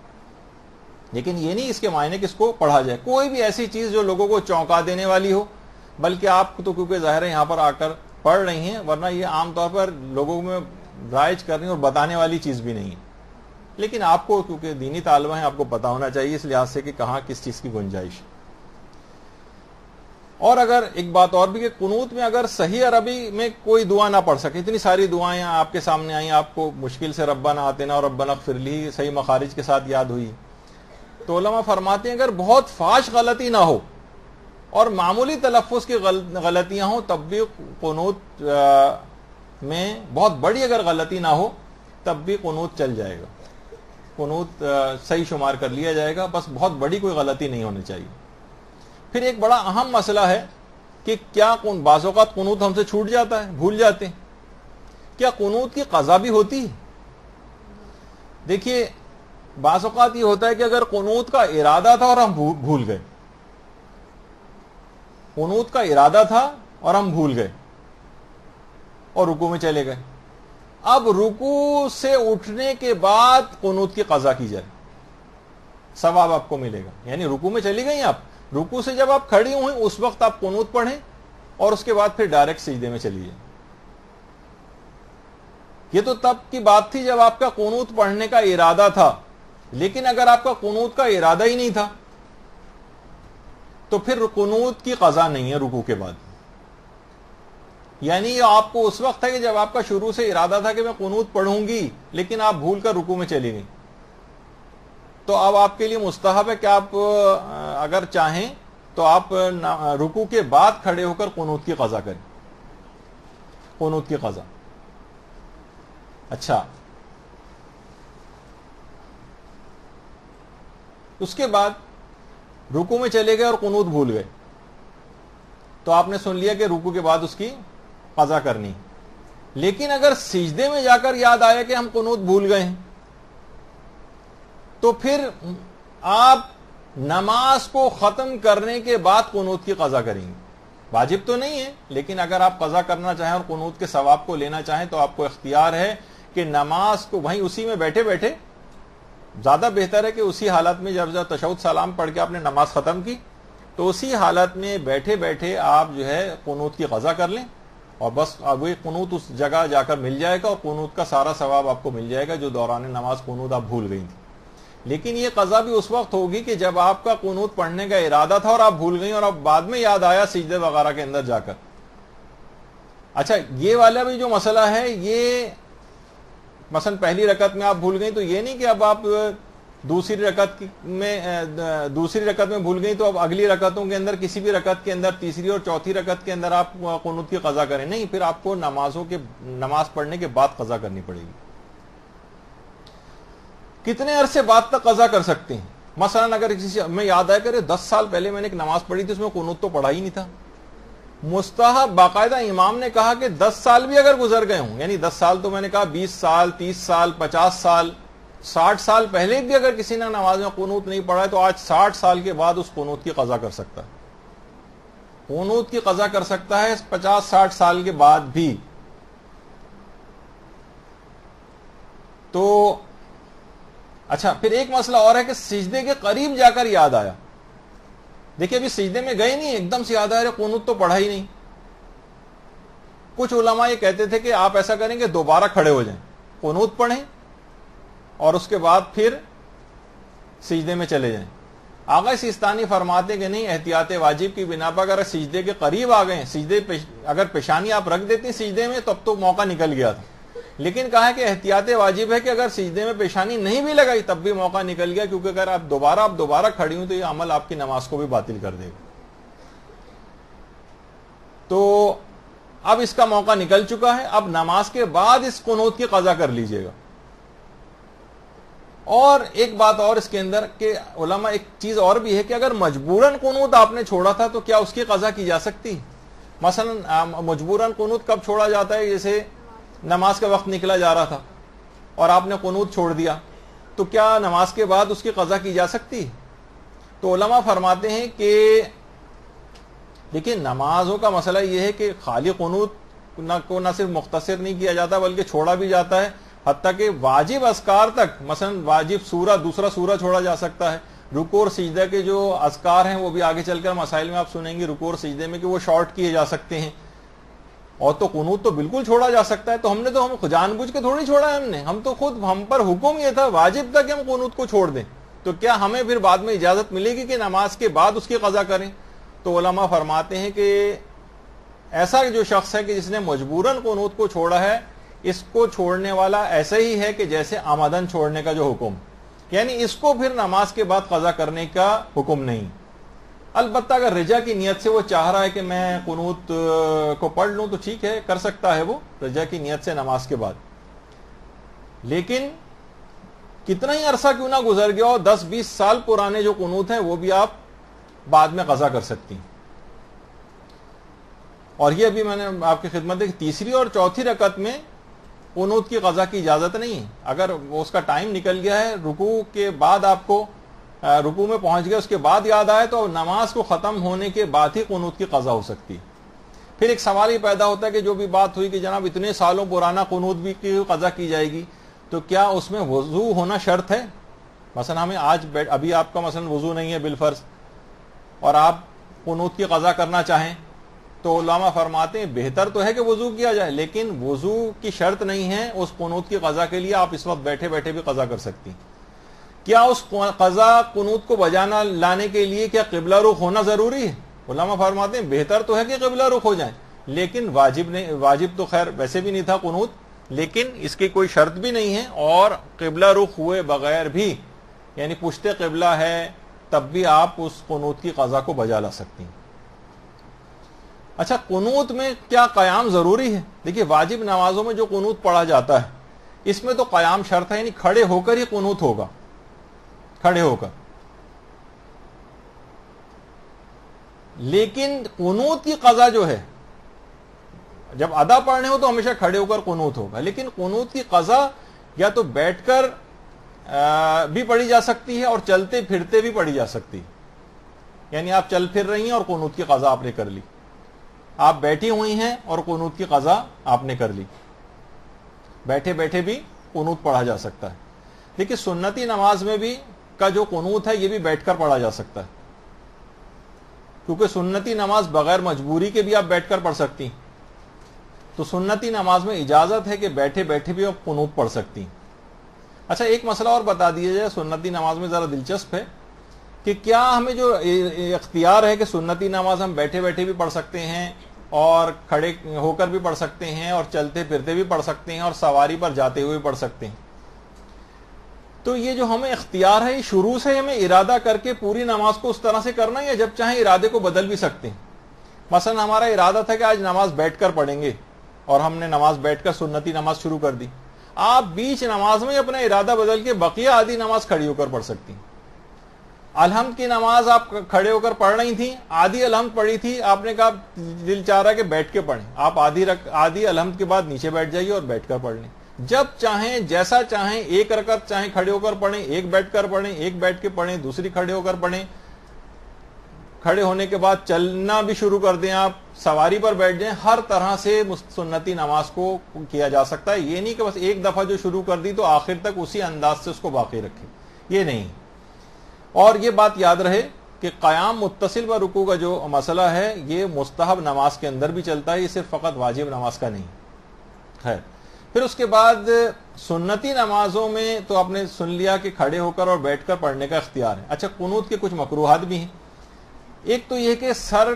لیکن یہ نہیں اس کے معنی کہ اس کو پڑھا جائے. کوئی بھی ایسی چیز جو لوگوں کو چونکا دینے والی ہو، بلکہ آپ تو کیونکہ ظاہر ہے یہاں پر آ کر پڑھ رہی ہیں، ورنہ یہ عام طور پر لوگوں میں رائج کرنے اور بتانے والی چیز بھی نہیں ہے. لیکن آپ کو کیونکہ دینی طالبہ ہیں، آپ کو پتا ہونا چاہیے اس لحاظ سے کہ کہاں کس چیز کی گنجائش. اور اگر ایک بات اور بھی کہ قنوت میں اگر صحیح عربی میں کوئی دعا نہ پڑھ سکے، اتنی ساری دعائیں آپ کے سامنے آئیں، آپ کو مشکل سے ربنا آتنا اور ربنا اغفر لی صحیح مخارج کے ساتھ یاد ہوئی، تو علماء فرماتے ہیں اگر بہت فاش غلطی نہ ہو اور معمولی تلفظ کی غلطیاں ہوں تب بھی قنوت میں، بہت بڑی اگر غلطی نہ ہو تب بھی قنوت چل جائے گا، قنوت صحیح شمار کر لیا جائے گا، بس بہت بڑی کوئی غلطی نہیں ہونی چاہیے. پھر ایک بڑا اہم مسئلہ ہے کہ کیا بعض اوقات قنوت ہم سے چھوٹ جاتا ہے، بھول جاتے ہیں. کیا قنوت کی قضا بھی ہوتی ہے؟ دیکھیے بعض اوقات یہ ہوتا ہے کہ اگر قنوت کا ارادہ تھا اور ہم بھول گئے، قنوت کا ارادہ تھا اور ہم بھول گئے اور رکوع میں چلے گئے، اب رکوع سے اٹھنے کے بعد قنوت کی قضا کی جائے، ثواب آپ کو ملے گا. یعنی رکوع میں چلی گئی آپ، رکوع سے جب آپ کھڑی ہوئیں اس وقت آپ قنوت پڑھیں اور اس کے بعد پھر ڈائریکٹ سجدے میں چلی جائیں. یہ تو تب کی بات تھی جب آپ کا قنوت پڑھنے کا ارادہ تھا، لیکن اگر آپ کا قنوت کا ارادہ ہی نہیں تھا تو پھر قنوت کی قضا نہیں ہے رکوع کے بعد. یعنی آپ کو اس وقت ہے کہ جب آپ کا شروع سے ارادہ تھا کہ میں قنوت پڑھوں گی، لیکن آپ بھول کر رکوع میں چلی گئی، تو اب آپ کے لیے مستحب ہے کہ آپ اگر چاہیں تو آپ رکوع کے بعد کھڑے ہو کر قنوت کی قضا کریں، قنوت کی قضا. اچھا اس کے بعد رکوع میں چلے گئے اور قنوت بھول گئے، تو آپ نے سن لیا کہ رکوع کے بعد اس کی قضا کرنی. لیکن اگر سجدے میں جا کر یاد آیا کہ ہم قنوت بھول گئے ہیں، تو پھر آپ نماز کو ختم کرنے کے بعد قنوت کی قضا کریں گے. واجب تو نہیں ہے، لیکن اگر آپ قضا کرنا چاہیں اور قنوت کے ثواب کو لینا چاہیں تو آپ کو اختیار ہے کہ نماز کو وہیں اسی میں بیٹھے بیٹھے، زیادہ بہتر ہے کہ اسی حالت میں جب تشہد سلام پڑھ کے آپ نے نماز ختم کی تو اسی حالت میں بیٹھے بیٹھے آپ جو ہے قنوت کی قضا کر لیں، اور بس وہی قنوت اس جگہ جا کر مل جائے گا اور قنوت کا سارا ثواب آپ کو مل جائے گا جو دوران نماز قنوت آپ بھول گئی تھی. لیکن یہ قضا بھی اس وقت ہوگی کہ جب آپ کا قنوت پڑھنے کا ارادہ تھا اور آپ بھول گئی اور اب بعد میں یاد آیا سجدے وغیرہ کے اندر جا کر. اچھا یہ والا بھی جو مسئلہ ہے، یہ مثلا پہلی رکعت میں آپ بھول گئی تو یہ نہیں کہ اب آپ دوسری رکعت میں بھول گئی تو اب اگلی رکعتوں کے اندر کسی بھی رکعت کے اندر تیسری اور چوتھی رکعت کے اندر آپ قنوت کی قضا کریں. نہیں، پھر آپ کو نماز پڑھنے کے بعد قضا کرنی پڑے گی. کتنے عرصے بعد تک قضا کر سکتے ہیں؟ مثلا اگر کسی میں یاد آئے کہ 10 سال پہلے میں نے ایک نماز پڑھی تھی، اس میں قنوت تو پڑھا ہی نہیں تھا. مستحب باقاعدہ امام نے کہا کہ 10 سال بھی اگر گزر گئے ہوں، یعنی 10 سال تو میں نے کہا 20 سال 30 سال 50 سال 60 سال پہلے بھی اگر کسی نے نماز میں قنوت نہیں پڑھا ہے تو آج 60 سال کے بعد اس قنوت کی قضا کر سکتا ہے. قنوت کی قضا کر سکتا ہے 50-60 سال کے بعد بھی. تو اچھا پھر ایک مسئلہ اور ہے کہ سجدے کے قریب جا کر یاد آیا. دیکھیں ابھی سجدے میں گئے نہیں, ایک دم سے یاد آیا قنوت تو پڑھا ہی نہیں. کچھ علماء یہ کہتے تھے کہ آپ ایسا کریں کہ دوبارہ کھڑے ہو جائیں, قنوت پڑھیں اور اس کے بعد پھر سجدے میں چلے جائیں. آغا سیستانی فرماتے کہ نہیں, احتیاط واجب کی بنا پر اگر سجدے کے قریب آ گئے, سجدے اگر پیشانی آپ رکھ دیتی سجدے میں تب تو موقع نکل گیا تھا, لیکن کہا کہ احتیاط واجب ہے کہ اگر سجدے میں پیشانی نہیں بھی لگائی تب بھی موقع نکل گیا, کیونکہ اگر آپ دوبارہ کھڑی ہوں تو یہ عمل آپ کی نماز کو بھی باطل کر دے گا. تو اب اس کا موقع نکل چکا ہے, اب نماز کے بعد اس قنوت کی قضا کر لیجئے گا. اور ایک بات اور اس کے اندر کہ علماء ایک چیز اور بھی ہے کہ اگر مجبوراً قنوت آپ نے چھوڑا تھا تو کیا اس کی قضا کی جا سکتی؟ مثلا مجبوراً قنوت کب چھوڑا جاتا ہے؟ جیسے نماز کا وقت نکلا جا رہا تھا اور آپ نے قنوت چھوڑ دیا, تو کیا نماز کے بعد اس کی قضا کی جا سکتی؟ تو علماء فرماتے ہیں کہ دیکھیں نمازوں کا مسئلہ یہ ہے کہ خالی قنوت کو نہ صرف مختصر نہیں کیا جاتا بلکہ چھوڑا بھی جاتا ہے, حتیٰ کہ واجب اذکار تک, مثلا واجب سورہ, دوسرا سورہ چھوڑا جا سکتا ہے. رکوع اور سجدہ کے جو اذکار ہیں وہ بھی آگے چل کر مسائل میں آپ سنیں گے رکوع اور سجدے میں کہ وہ شارٹ کیے جا سکتے ہیں. اور تو قنوت تو بالکل چھوڑا جا سکتا ہے. تو ہم جان بوجھ کے تھوڑی چھوڑا ہے ہم تو خود, ہم پر حکم یہ تھا واجب تھا کہ ہم قنوت کو چھوڑ دیں. تو کیا ہمیں پھر بعد میں اجازت ملے گی کہ نماز کے بعد اس کی قضا کریں؟ تو علماء فرماتے ہیں کہ ایسا جو شخص ہے کہ جس نے مجبوراً قنوت کو چھوڑا ہے, اس کو چھوڑنے والا ایسا ہی ہے کہ جیسے آمدن چھوڑنے کا جو حکم, یعنی اس کو پھر نماز کے بعد قضا کرنے کا حکم نہیں. البتہ اگر رجا کی نیت سے وہ چاہ رہا ہے کہ میں قنوت کو پڑھ لوں تو ٹھیک ہے, کر سکتا ہے وہ رجا کی نیت سے نماز کے بعد. لیکن کتنا ہی عرصہ کیوں نہ گزر گیا ہو, 10-20 سال پرانے جو قنوت ہیں وہ بھی آپ بعد میں قضا کر سکتی. اور یہ ابھی میں نے آپ کی خدمت ہے کہ تیسری اور چوتھی رکعت میں قنوت کی قضا کی اجازت نہیں ہے. اگر اس کا ٹائم نکل گیا ہے, رکوع کے بعد آپ کو رکوع میں پہنچ گیا, اس کے بعد یاد آئے, تو نماز کو ختم ہونے کے بعد ہی قنوت کی قضا ہو سکتی. پھر ایک سوال ہی پیدا ہوتا ہے کہ جو بھی بات ہوئی کہ جناب اتنے سالوں پرانا قنوت بھی کی قضا کی جائے گی, تو کیا اس میں وضو ہونا شرط ہے؟ مثلا ہمیں آج ابھی آپ کا مثلا وضو نہیں ہے بالفرض اور آپ قنوت کی قضا کرنا چاہیں, تو علماء فرماتے ہیں بہتر تو ہے کہ وضو کیا جائے, لیکن وضو کی شرط نہیں ہے اس قنوت کی قضا کے لیے. آپ اس وقت بیٹھے بیٹھے بھی قضا کر سکتی. کیا اس قضا قنوت کو بجانا لانے کے لیے کیا قبلہ رخ ہونا ضروری ہے؟ علماء فرماتے ہیں بہتر تو ہے کہ قبلہ رخ ہو جائیں, لیکن واجب نہیں. واجب تو خیر ویسے بھی نہیں تھا قنوت, لیکن اس کی کوئی شرط بھی نہیں ہے. اور قبلہ رخ ہوئے بغیر بھی, یعنی پشت قبلہ ہے, تب بھی آپ اس قنوت کی قضا کو بجا لا سکتی. اچھا قنوت میں کیا قیام ضروری ہے؟ دیکھیے واجب نمازوں میں جو قنوت پڑھا جاتا ہے اس میں تو قیام شرط ہے, یعنی کھڑے ہو کر ہی قنوت ہوگا, کھڑے ہو کر. لیکن قنوت کی قضا جو ہے جب ادا پڑھنے ہو تو ہمیشہ کھڑے ہو کر قنوت ہوگا, لیکن قنوت کی قضا یا تو بیٹھ کر بھی پڑھی جا سکتی ہے اور چلتے پھرتے بھی پڑھی جا سکتی ہے. یعنی آپ چل پھر رہی ہیں اور قنوت کی قضا آپ نے کر لی, آپ بیٹھی ہوئی ہیں اور قنوت کی قضا آپ نے کر لی. بیٹھے بیٹھے بھی قنوت پڑھا جا سکتا ہے. لیکن سنتی نماز میں بھی کا جو قنوت ہے یہ بھی بیٹھ کر پڑھا جا سکتا ہے, کیونکہ سنتی نماز بغیر مجبوری کے بھی آپ بیٹھ کر پڑھ سکتی. تو سنتی نماز میں اجازت ہے کہ بیٹھے بیٹھے بھی آپ قنوت پڑھ سکتی. اچھا ایک مسئلہ اور بتا دیا جائے سنتی نماز میں, ذرا دلچسپ ہے کہ کیا ہمیں جو اختیار ہے کہ سنتی نماز ہم بیٹھے بیٹھے بھی پڑھ سکتے ہیں اور کھڑے ہو کر بھی پڑھ سکتے ہیں اور چلتے پھرتے بھی پڑھ سکتے ہیں اور سواری پر جاتے ہوئے بھی پڑھ سکتے ہیں. تو یہ جو ہمیں اختیار ہے شروع سے ہمیں ارادہ کر کے پوری نماز کو اس طرح سے کرنا ہے, یا جب چاہیں ارادے کو بدل بھی سکتے ہیں؟ مثلا ہمارا ارادہ تھا کہ آج نماز بیٹھ کر پڑھیں گے اور ہم نے نماز بیٹھ کر سنتی نماز شروع کر دی. آپ بیچ نماز میں اپنا ارادہ بدل کے بقیہ آدھی نماز کھڑی ہو کر پڑھ سکتی ہیں. الحمد کی نماز آپ کھڑے ہو کر پڑھ رہی تھیں, آدھی الحمد پڑھی تھی, آپ نے کہا دل چاہ رہا کہ بیٹھ کے پڑھیں, آپ آدھی الحمد کے بعد نیچے بیٹھ جائیے اور بیٹھ کر پڑھ لیں. جب چاہیں جیسا چاہیں, ایک رکعت چاہیں کھڑے ہو کر پڑھیں, ایک بیٹھ کر پڑھیں, ایک بیٹھ کے پڑھیں, دوسری کھڑے ہو کر پڑھیں, کھڑے ہونے کے بعد چلنا بھی شروع کر دیں, آپ سواری پر بیٹھ جائیں, ہر طرح سے سنتی نماز کو کیا جا سکتا ہے. یہ نہیں کہ بس ایک دفعہ جو شروع کر دی تو آخر تک اسی انداز سے اس کو باقی رکھے, یہ نہیں. اور یہ بات یاد رہے کہ قیام متصل و رکوع کا جو مسئلہ ہے یہ مستحب نماز کے اندر بھی چلتا ہے, یہ صرف فقط واجب نماز کا نہیں. خیر, پھر اس کے بعد سنتی نمازوں میں تو آپ نے سن لیا کہ کھڑے ہو کر اور بیٹھ کر پڑھنے کا اختیار ہے. اچھا, قنوت کے کچھ مکروہات بھی ہیں. ایک تو یہ کہ سر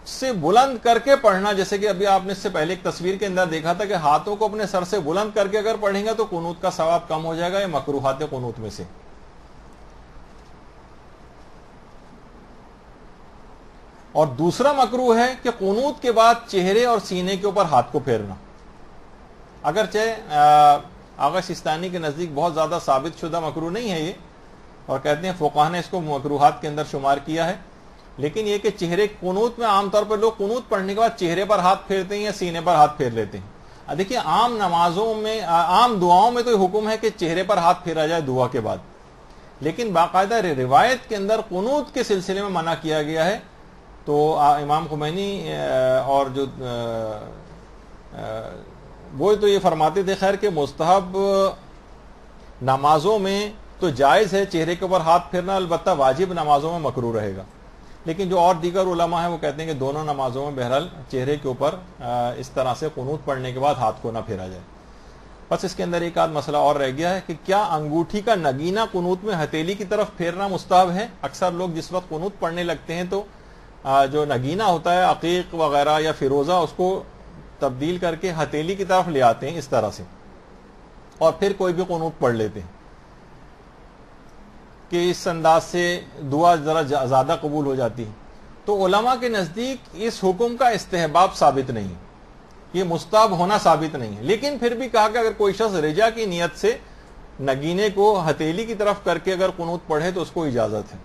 سے بلند کر کے پڑھنا, جیسے کہ ابھی آپ نے اس سے پہلے ایک تصویر کے اندر دیکھا تھا کہ ہاتھوں کو اپنے سر سے بلند کر کے اگر پڑھیں گے تو قنوت کا ثواب کم ہو جائے گا. یہ مکروہات قنوت میں سے. اور دوسرا مکروہ ہے کہ قنوت کے بعد چہرے اور سینے کے اوپر ہاتھ کو پھیرنا. اگرچہ آغا سیستانی کے نزدیک بہت زیادہ ثابت شدہ مکروہ نہیں ہے یہ, اور کہتے ہیں فقہا نے اس کو مکروہات کے اندر شمار کیا ہے, لیکن یہ کہ چہرے قنوت میں عام طور پر لوگ قنوت پڑھنے کے بعد چہرے پر ہاتھ پھیرتے ہیں یا سینے پر ہاتھ پھیر لیتے ہیں. دیکھیے, عام نمازوں میں, عام دعاؤں میں تو یہ حکم ہے کہ چہرے پر ہاتھ پھیرا جائے دعا کے بعد, لیکن باقاعدہ روایت کے اندر قنوت کے سلسلے میں منع کیا گیا ہے. تو امام خمینی اور جو وہ تو یہ فرماتے تھے خیر کہ مستحب نمازوں میں تو جائز ہے چہرے کے اوپر ہاتھ پھیرنا, البتہ واجب نمازوں میں مکروہ رہے گا. لیکن جو اور دیگر علماء ہیں وہ کہتے ہیں کہ دونوں نمازوں میں بہرحال چہرے کے اوپر اس طرح سے قنوت پڑھنے کے بعد ہاتھ کو نہ پھیرا جائے. بس اس کے اندر ایک آدھ مسئلہ اور رہ گیا ہے کہ کیا انگوٹھی کا نگینہ قنوت میں ہتھیلی کی طرف پھیرنا مستحب ہے. اکثر لوگ جس وقت قنوت پڑھنے لگتے ہیں تو جو نگینہ ہوتا ہے عقیق وغیرہ یا فیروزہ اس کو تبدیل کر کے ہتھیلی کی طرف لے آتے ہیں اس طرح سے, اور پھر کوئی بھی قنوت پڑھ لیتے ہیں کہ اس انداز سے دعا ذرا زیادہ قبول ہو جاتی ہے. تو علماء کے نزدیک اس حکم کا استحباب ثابت نہیں, یہ مستحب ہونا ثابت نہیں ہے. لیکن پھر بھی کہا کہ اگر کوئی شخص رجا کی نیت سے نگینے کو ہتھیلی کی طرف کر کے اگر قنوت پڑھے تو اس کو اجازت ہے,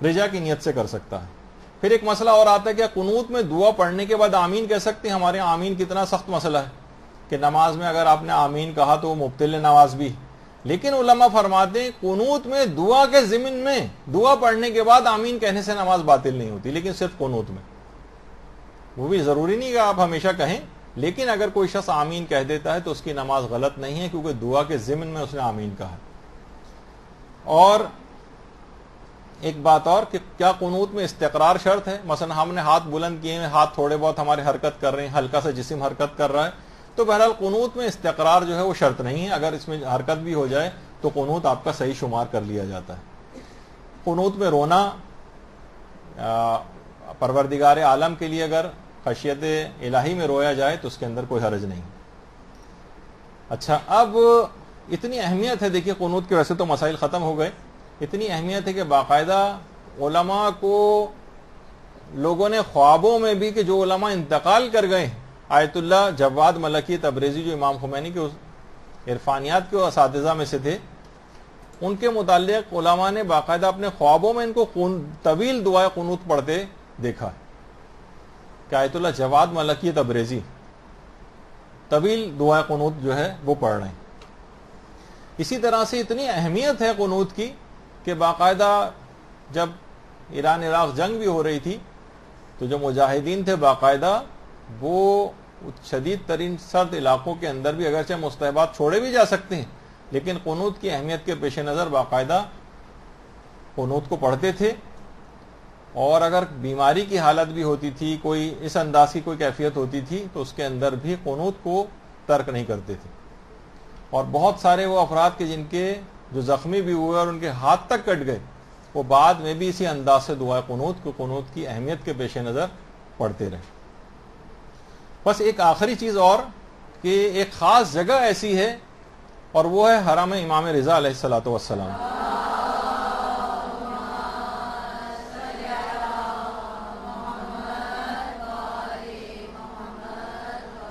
رجا کی نیت سے کر سکتا ہے. پھر ایک مسئلہ اور آتا ہے کہ قنوت میں دعا پڑھنے کے بعد آمین کہہ سکتے ہیں. ہمارے یہاں آمین کتنا سخت مسئلہ ہے کہ نماز میں اگر آپ نے آمین کہا تو وہ مبطل نماز بھی. لیکن علماء فرماتے ہیں قنوت میں دعا کے ضمن میں دعا پڑھنے کے بعد آمین کہنے سے نماز باطل نہیں ہوتی, لیکن صرف قنوت میں. وہ بھی ضروری نہیں کہ آپ ہمیشہ کہیں, لیکن اگر کوئی شخص آمین کہہ دیتا ہے تو اس کی نماز غلط نہیں ہے, کیونکہ دعا کے ضمن میں اس نے آمین کہا. اور ایک بات اور کہ کیا قنوت میں استقرار شرط ہے؟ مثلا ہم نے ہاتھ بلند کیے ہیں, ہاتھ تھوڑے بہت ہمارے حرکت کر رہے ہیں, ہلکا سا جسم حرکت کر رہا ہے, تو بہرحال قنوت میں استقرار جو ہے وہ شرط نہیں ہے. اگر اس میں حرکت بھی ہو جائے تو قنوت آپ کا صحیح شمار کر لیا جاتا ہے. قنوت میں رونا پروردگار عالم کے لیے اگر خشیت الہی میں رویا جائے تو اس کے اندر کوئی حرج نہیں. اچھا, اب اتنی اہمیت ہے, دیکھیے قنوت کے ویسے تو مسائل ختم ہو گئے, اتنی اہمیت ہے کہ باقاعدہ علماء کو لوگوں نے خوابوں میں بھی, کہ جو علماء انتقال کر گئے, آیت اللہ جواد ملکی تبریزی جو امام خمینی کے عرفانیات کے اساتذہ میں سے تھے, ان کے متعلق علماء نے باقاعدہ اپنے خوابوں میں ان کو طویل دعائے قنوت پڑھتے دیکھا کہ آیت اللہ جواد ملکی تبریزی طویل دعائے قنوت جو ہے وہ پڑھ رہے ہیں. اسی طرح سے اتنی اہمیت ہے قنوت کی کہ باقاعدہ جب ایران عراق جنگ بھی ہو رہی تھی تو جو مجاہدین تھے باقاعدہ وہ شدید ترین سرد علاقوں کے اندر بھی اگرچہ مستحبات چھوڑے بھی جا سکتے ہیں, لیکن قنوت کی اہمیت کے پیش نظر باقاعدہ قنوت کو پڑھتے تھے. اور اگر بیماری کی حالت بھی ہوتی تھی, کوئی اس انداز کی کوئی کیفیت ہوتی تھی, تو اس کے اندر بھی قنوت کو ترک نہیں کرتے تھے. اور بہت سارے وہ افراد کے جن کے جو زخمی بھی ہوئے اور ان کے ہاتھ تک کٹ گئے, وہ بعد میں بھی اسی انداز سے دعائے قنوت کو قنوت کی اہمیت کے پیش نظر پڑھتے رہے. بس ایک آخری چیز اور کہ ایک خاص جگہ ایسی ہے اور وہ ہے حرم امام رضا علیہ الصلوۃ والسلام.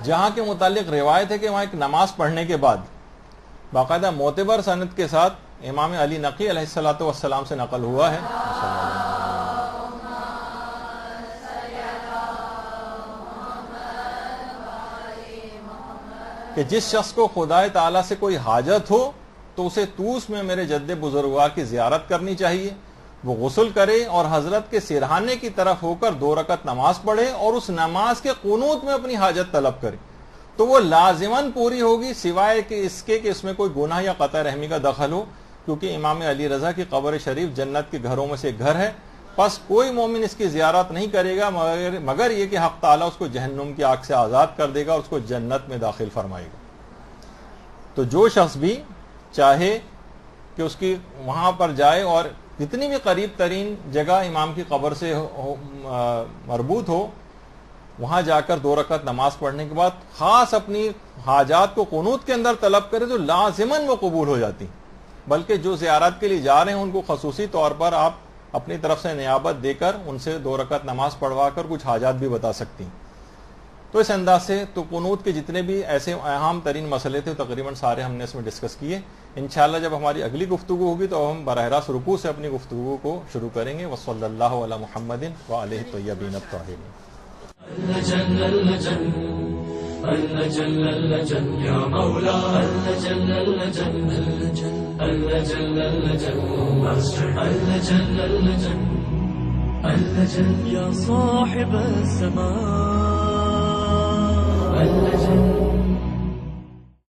جہاں کے متعلق روایت ہے کہ وہاں ایک نماز پڑھنے کے بعد باقاعدہ معتبر سند کے ساتھ امام علی نقی علیہ الصلوۃ والسلام سے نقل ہوا ہے کہ جس شخص کو خدا تعالی سے کوئی حاجت ہو تو اسے طوس میں میرے جد بزرگوار کی زیارت کرنی چاہیے, وہ غسل کرے اور حضرت کے سرہانے کی طرف ہو کر 2 رکعت نماز پڑھے اور اس نماز کے قنوت میں اپنی حاجت طلب کرے تو وہ لازماً پوری ہوگی، سوائے کہ اس کے کہ اس میں کوئی گناہ یا قطع رحمی کا دخل ہو، کیونکہ امام علی رضا کی قبر شریف جنت کے گھروں میں سے ایک گھر ہے، پس کوئی مومن اس کی زیارت نہیں کرے گا مگر یہ کہ حق تعالیٰ اس کو جہنم کی آگ سے آزاد کر دے گا اور اس کو جنت میں داخل فرمائے گا۔ تو جو شخص بھی چاہے کہ اس کی وہاں پر جائے اور جتنی بھی قریب ترین جگہ امام کی قبر سے مربوط ہو، وہاں جا کر 2 رکعت نماز پڑھنے کے بعد خاص اپنی حاجات کو قنوت کے اندر طلب کرے تو لازماً وہ قبول ہو جاتی، بلکہ جو زیارت کے لیے جا رہے ہیں ان کو خصوصی طور پر آپ اپنی طرف سے نیابت دے کر ان سے 2 رکعت نماز پڑھوا کر کچھ حاجات بھی بتا سکتی ہیں۔ تو اس انداز سے تو قنوت کے جتنے بھی ایسے اہم ترین مسئلے تھے تقریباً سارے ہم نے اس میں ڈسکس کیے۔ انشاءاللہ جب ہماری اگلی گفتگو ہوگی تو ہم براہ راست رکوع سے اپنی گفتگو کو شروع کریں گے۔ وصلی اللہ علی محمد وآلہ الطیبین الطاہرین۔ يا صاحب السماء